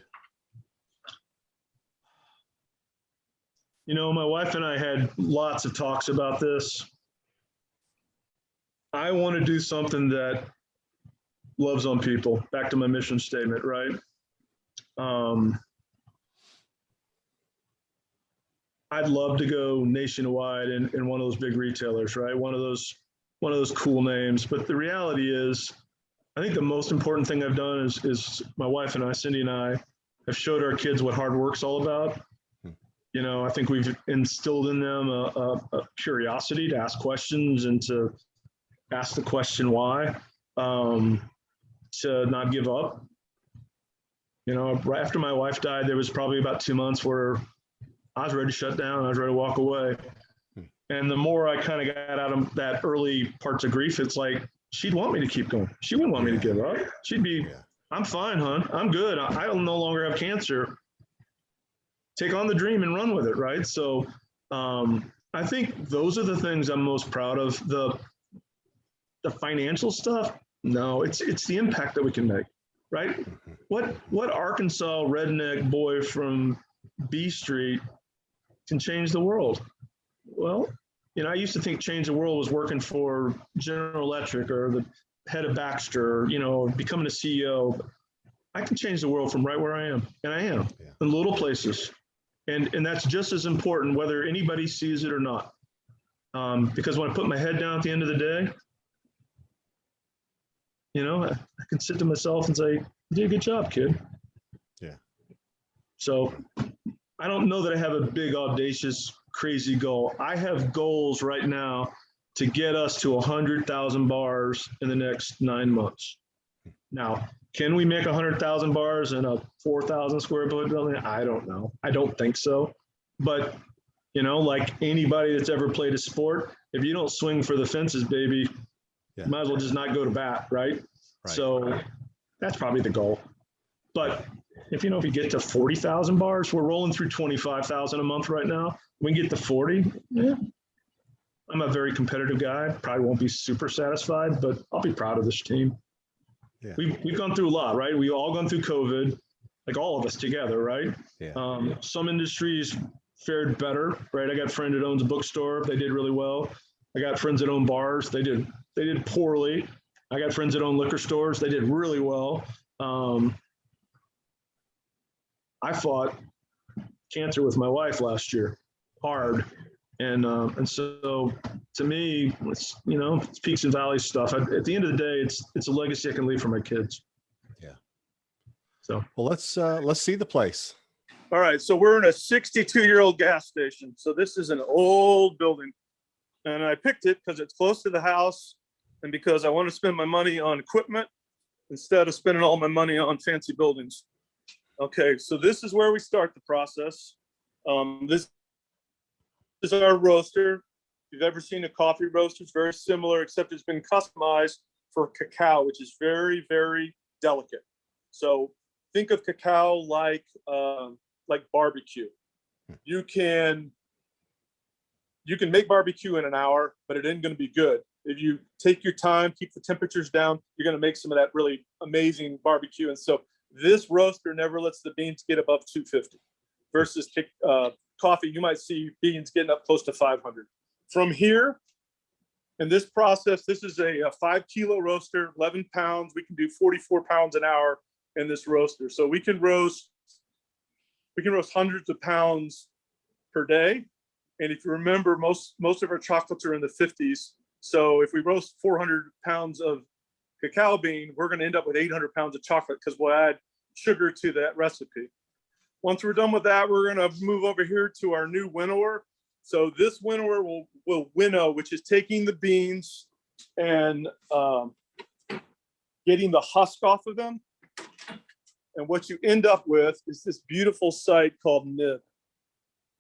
My wife and I had lots of talks about this. I want to do something that loves on people. Back to my mission statement, right? I'd love to go nationwide in one of those big retailers, right? One of those cool names. But the reality is, I think the most important thing I've done is my wife and I, Cindy and I, have showed our kids what hard work's all about. I think we've instilled in them a curiosity to ask questions and to ask the question why, to not give up. Right after my wife died, there was probably about 2 months where I was ready to shut down. I was ready to walk away. And the more I kind of got out of that early parts of grief, it's like, she'd want me to keep going. She wouldn't want me to give up. She'd be, I'm fine, hon. I'm good. I no longer have cancer. Take on the dream and run with it, right? So I think those are the things I'm most proud of. The financial stuff, no, it's the impact that we can make, right? What Arkansas redneck boy from B Street can change the world? Well, I used to think change the world was working for General Electric or the head of Baxter, or becoming a CEO. I can change the world from right where I am, and I am in little places. And that's just as important, whether anybody sees it or not. Because when I put my head down at the end of the day, I can sit to myself and say, you did a good job, kid. Yeah. So I don't know that I have a big, audacious, crazy goal. I have goals right now to get us to 100,000 bars in the next 9 months. Now, can we make 100,000 bars in a 4,000 square foot building? I don't know. I don't think so. But, like anybody that's ever played a sport, if you don't swing for the fences, baby, you might as well just not go to bat, right? So that's probably the goal. But if you get to 40,000 bars, we're rolling through 25,000 a month right now. We can get to 40. Yeah. I'm a very competitive guy. Probably won't be super satisfied, but I'll be proud of this team. Yeah. We've gone through a lot, right? We've all gone through COVID, like all of us together, right? Yeah. Some industries fared better, right? I got a friend that owns a bookstore. They did really well. I got friends that own bars. They did poorly. I got friends that own liquor stores. They did really well. I fought cancer with my wife last year, hard. And so to me, it's, it's peaks and valleys stuff. At the end of the day, it's a legacy I can leave for my kids. Yeah. So, well, let's see the place. All right. So we're in a 62-year-old gas station. So this is an old building, and I picked it because it's close to the house and because I want to spend my money on equipment instead of spending all my money on fancy buildings. Okay. So this is where we start the process. This is our roaster. If you've ever seen a coffee roaster, it's very similar, except it's been customized for cacao, which is very, very delicate. So think of cacao like barbecue. You can make barbecue in an hour, but it ain't going to be good. If you take your time, keep the temperatures down, you're going to make some of that really amazing barbecue. And so this roaster never lets the beans get above 250 versus coffee, you might see beans getting up close to 500. From here, in this process, this is a 5-kilo roaster, 11 pounds. We can do 44 pounds an hour in this roaster. So we can roast hundreds of pounds per day. And if you remember, most of our chocolates are in the 50s. So if we roast 400 pounds of cacao bean, we're going to end up with 800 pounds of chocolate because we'll add sugar to that recipe. Once we're done with that, we're going to move over here to our new winnower. So this winnower will winnow, which is taking the beans and getting the husk off of them. And what you end up with is this beautiful site called nib.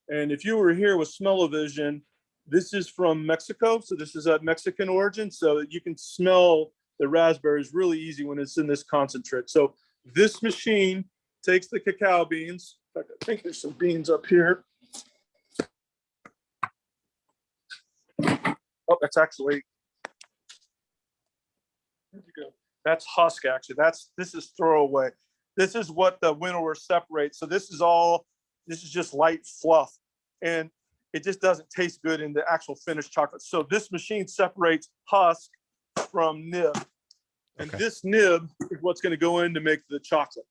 And if you were here with smell-o-vision, this is from Mexico. So this is a Mexican origin. So you can smell the raspberries really easy when it's in this concentrate. So this machine takes the cacao beans. In fact, I think there's some beans up here. Oh, that's actually, where'd you go? That's husk, actually. This is throwaway. This is what the winnower separates. So this is just light fluff. And it just doesn't taste good in the actual finished chocolate. So this machine separates husk from nib. And this nib is what's going to go in to make the chocolate.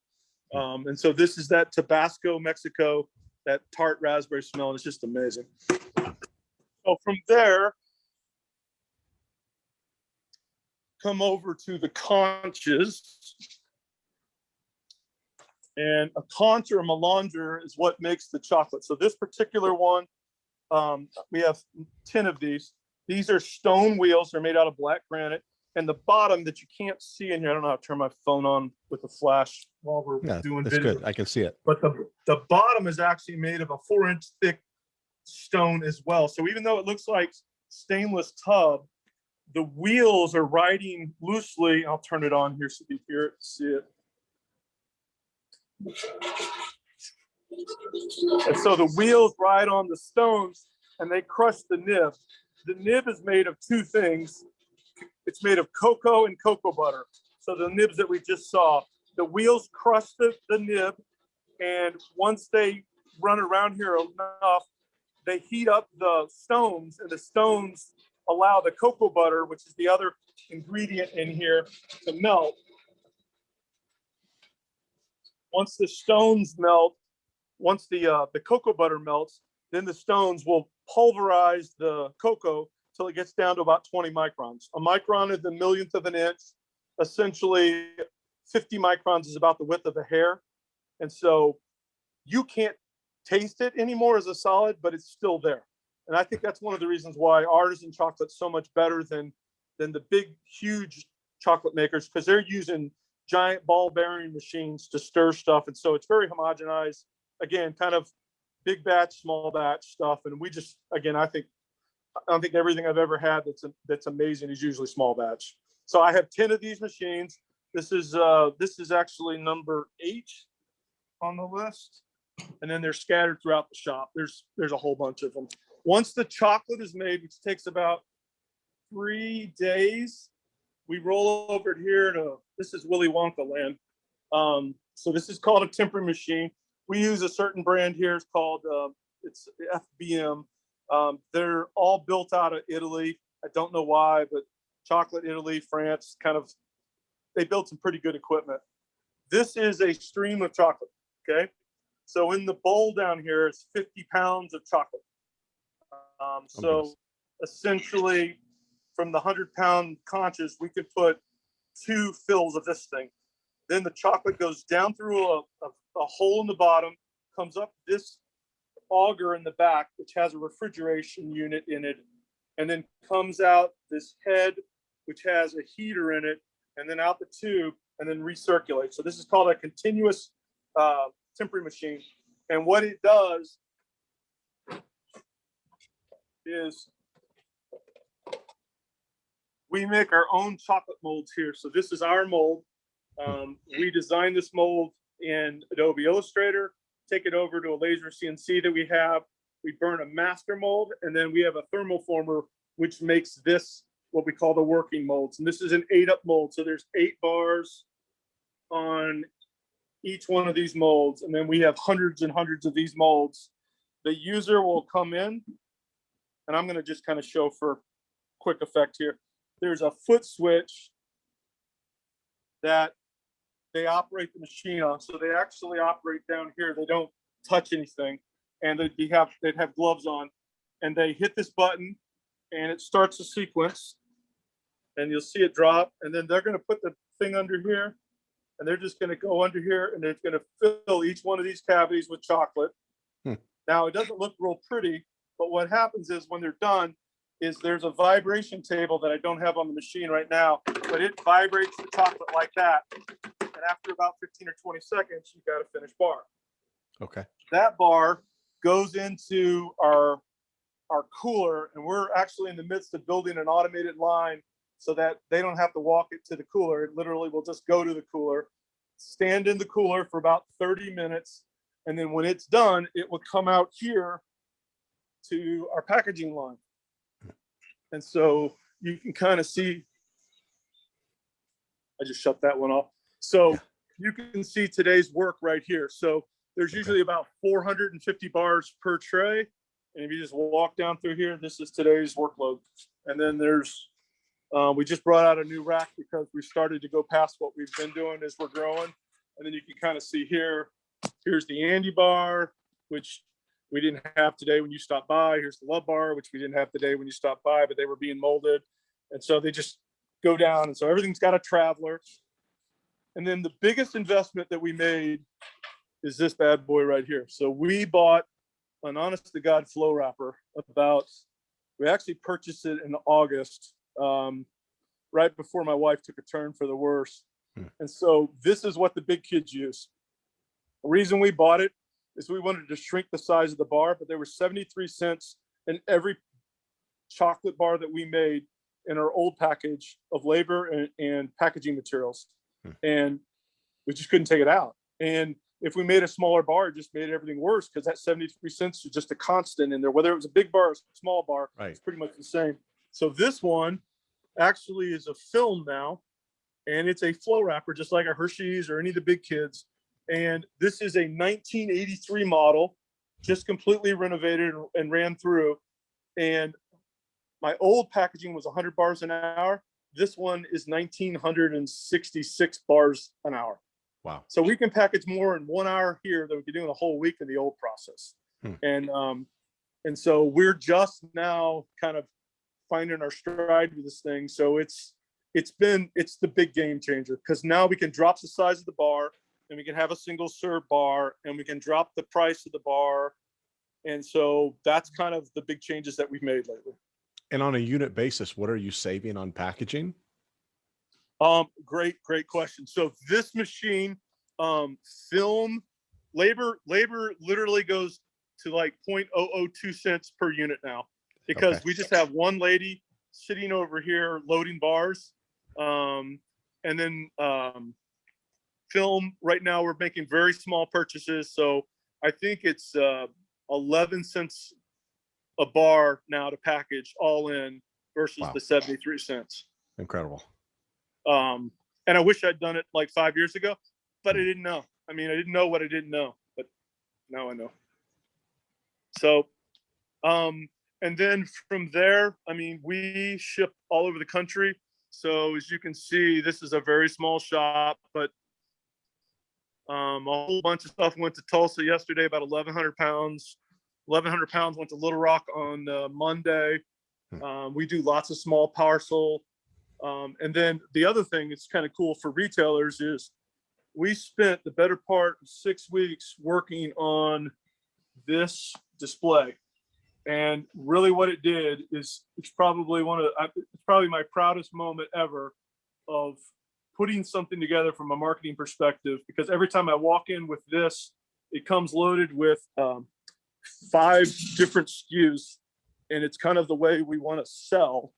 And so this is that Tabasco, Mexico, that tart raspberry smell. And it's just amazing. So from there, come over to the conches. And a conch or a melanger is what makes the chocolate. So this particular one, we have 10 of these. These are stone wheels. They're made out of black granite. And the bottom that you can't see in here, I don't know how to turn my phone on with the flash while we're doing that's video. good. I can see it. But the bottom is actually made of a 4-inch thick stone as well. So even though it looks like stainless tub, the wheels are riding loosely. I'll turn it on here so you can hear it, see it. And so the wheels ride on the stones and they crush the nib. The nib is made of two things. It's made of cocoa and cocoa butter. So the nibs that we just saw, the wheels crush the nib, and once they run around here enough, they heat up the stones, and the stones allow the cocoa butter, which is the other ingredient in here, to melt. Once the stones melt, once the cocoa butter melts, then the stones will pulverize the cocoa till it gets down to about 20 microns. A micron is the millionth of an inch. Essentially, 50 microns is about the width of a hair. And so you can't taste it anymore as a solid, but it's still there. And I think that's one of the reasons why artisan chocolate's so much better than the big, huge chocolate makers, because they're using giant ball bearing machines to stir stuff. And so it's very homogenized. Again, kind of big batch, small batch stuff. And we just, again, I don't think everything I've ever had that's amazing is usually small batch. So I have 10 of these machines. This is actually number 8 on the list. And then they're scattered throughout the shop. There's a whole bunch of them. Once the chocolate is made, which takes about 3 days, we roll over here to, this is Willy Wonka land. So this is called a tempering machine. We use a certain brand here. It's called, it's FBM. They're all built out of Italy. I don't know why, but chocolate, Italy, France, they built some pretty good equipment. This is a stream of chocolate, okay? So in the bowl down here is 50 pounds of chocolate. So essentially from the 100-pound conches, we could put 2 fills of this thing. Then the chocolate goes down through a hole in the bottom, comes up this auger in the back, which has a refrigeration unit in it, and then comes out this head, which has a heater in it, and then out the tube, and then recirculates. So this is called a continuous tempering machine. And what it does is we make our own chocolate molds here. So this is our mold. We designed this mold in Adobe Illustrator, take it over to a laser CNC that we have. We burn a master mold, and then we have a thermoformer, which makes this what we call the working molds. And this is an 8-up mold. So there's 8 bars on each one of these molds. And then we have hundreds and hundreds of these molds. The user will come in, and I'm going to just kind of show for quick effect here. There's a foot switch that they operate the machine on. So they actually operate down here. They don't touch anything. And they'd have gloves on. And they hit this button, and it starts a sequence, and you'll see it drop, and then they're going to put the thing under here, and they're just going to go under here, and they're going to fill each one of these cavities with chocolate. Now, it doesn't look real pretty, but what happens is when they're done is there's a vibration table that I don't have on the machine right now, but it vibrates the chocolate like that. And after about 15 or 20 seconds, you got a finished bar. Okay. That bar goes into our cooler, and we're actually in the midst of building an automated line so that they don't have to walk it to the cooler. It literally will just go to the cooler, stand in the cooler for about 30 minutes. And then when it's done, it will come out here to our packaging line. And so you can kind of see, I just shut that one off. So you can see today's work right here. So there's usually about 450 bars per tray. And if you just walk down through here, this is today's workload. And then there's, we just brought out a new rack because we started to go past what we've been doing as we're growing. And then you can kind of see here, here's the Andy bar, which we didn't have today when you stopped by. Here's the Love bar, which we didn't have today when you stopped by, but they were being molded. And so they just go down. And so everything's got a traveler. And then the biggest investment that we made is this bad boy right here. So we bought an honest to God flow wrapper we actually purchased it in August, right before my wife took a turn for the worse. And so this is what the big kids use. The reason we bought it is we wanted to shrink the size of the bar, but there were 73 cents in every chocolate bar that we made in our old package of labor and packaging materials. And we just couldn't take it out. And if we made a smaller bar, it just made everything worse because that 73 cents is just a constant in there. Whether it was a big bar or a small bar, it's pretty much the same. So this one actually is a film now, and it's a flow wrapper, just like a Hershey's or any of the big kids. And this is a 1983 model, just completely renovated and ran through. And my old packaging was 100 bars an hour. This one is 1,966 bars an hour. Wow. So we can package more in 1 hour here than we could do in a whole week in the old process. And so we're just now kind of finding our stride with this thing. So it's the big game changer because now we can drop the size of the bar and we can have a single serve bar and we can drop the price of the bar. And so that's kind of the big changes that we've made lately. And on a unit basis, what are you saving on packaging? Great question. So this machine, film labor literally goes to like 0.002 cents per unit now because we just have one lady sitting over here loading bars. And then, film right now we're making very small purchases. So I think it's, 11 cents a bar now to package all in versus the 73 cents. Incredible. And I wish I'd done it like 5 years ago, but I didn't know. I mean, I didn't know what I didn't know, but now I know. So, and then from there, I mean, we ship all over the country. So as you can see, this is a very small shop, but a whole bunch of stuff went to Tulsa yesterday, about 1,100 pounds. 1,100 pounds went to Little Rock on Monday. We do lots of small parcel. And then the other thing that's kind of cool for retailers is we spent the better part of 6 weeks working on this display. And really what it did is it's probably my proudest moment ever of putting something together from a marketing perspective, because every time I walk in with this, it comes loaded with 5 different SKUs, and it's kind of the way we want to sell.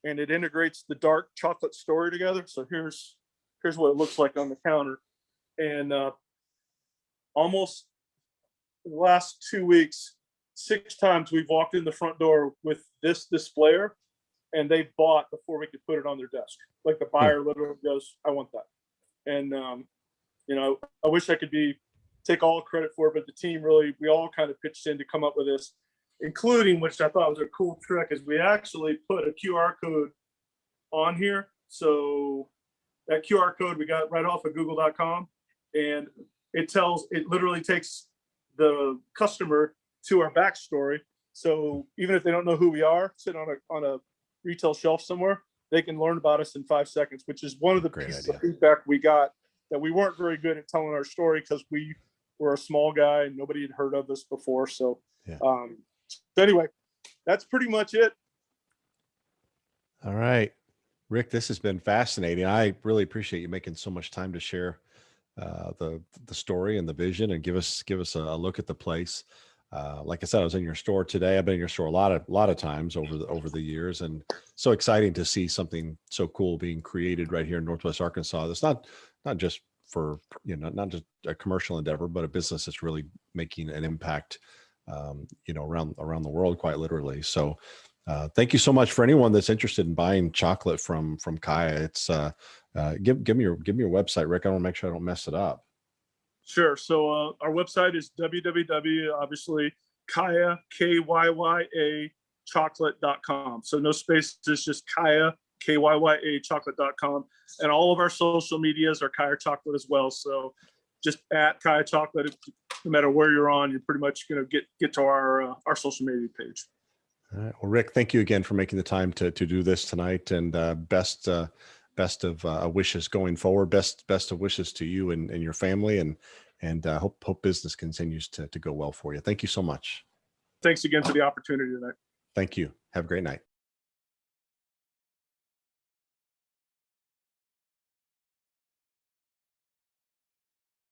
And it integrates the dark chocolate story together. So here's what it looks like on the counter. And almost the last 2 weeks, 6 times we've walked in the front door with this displayer, and they bought before we could put it on their desk. Like the buyer literally goes, "I want that." And I wish I could take all credit for it, but the team we all kind of pitched in to come up with this, including, which I thought was a cool trick, is we actually put a QR code on here. So that QR code we got right off of google.com, and it literally takes the customer to our backstory. So even if they don't know who we are, sitting on a retail shelf somewhere, they can learn about us in 5 seconds, which is one of the Great pieces idea. of feedback we got, that we weren't very good at telling our story because we were a small guy and nobody had heard of us before. So, Yeah. So anyway, that's pretty much it. All right, Rick, this has been fascinating. I really appreciate you making so much time to share the story and the vision, and give us a look at the place. Like I said, I was in your store today. I've been in your store a lot of times over the years, and so exciting to see something so cool being created right here in Northwest Arkansas. That's not just for, not just a commercial endeavor, but a business that's really making an impact, around the world, quite literally. So thank you so much. For anyone that's interested in buying chocolate from KYYA, it's give me your website, Rick. I want to make sure I don't mess it up. Sure. So our website is www, obviously, KYYA, KYYA chocolate.com. So no spaces, just KYYA, KYYA chocolate.com. And all of our social medias are KYYA Chocolate as well. So just at KYYA Chocolate, no matter where you're on, you're pretty much going to get to our social media page. All right. Well, Rick, thank you again for making the time to do this tonight, and best of wishes going forward. Best of wishes to you and your family, and hope business continues to go well for you. Thank you so much. Thanks again for the opportunity tonight. Thank you. Have a great night.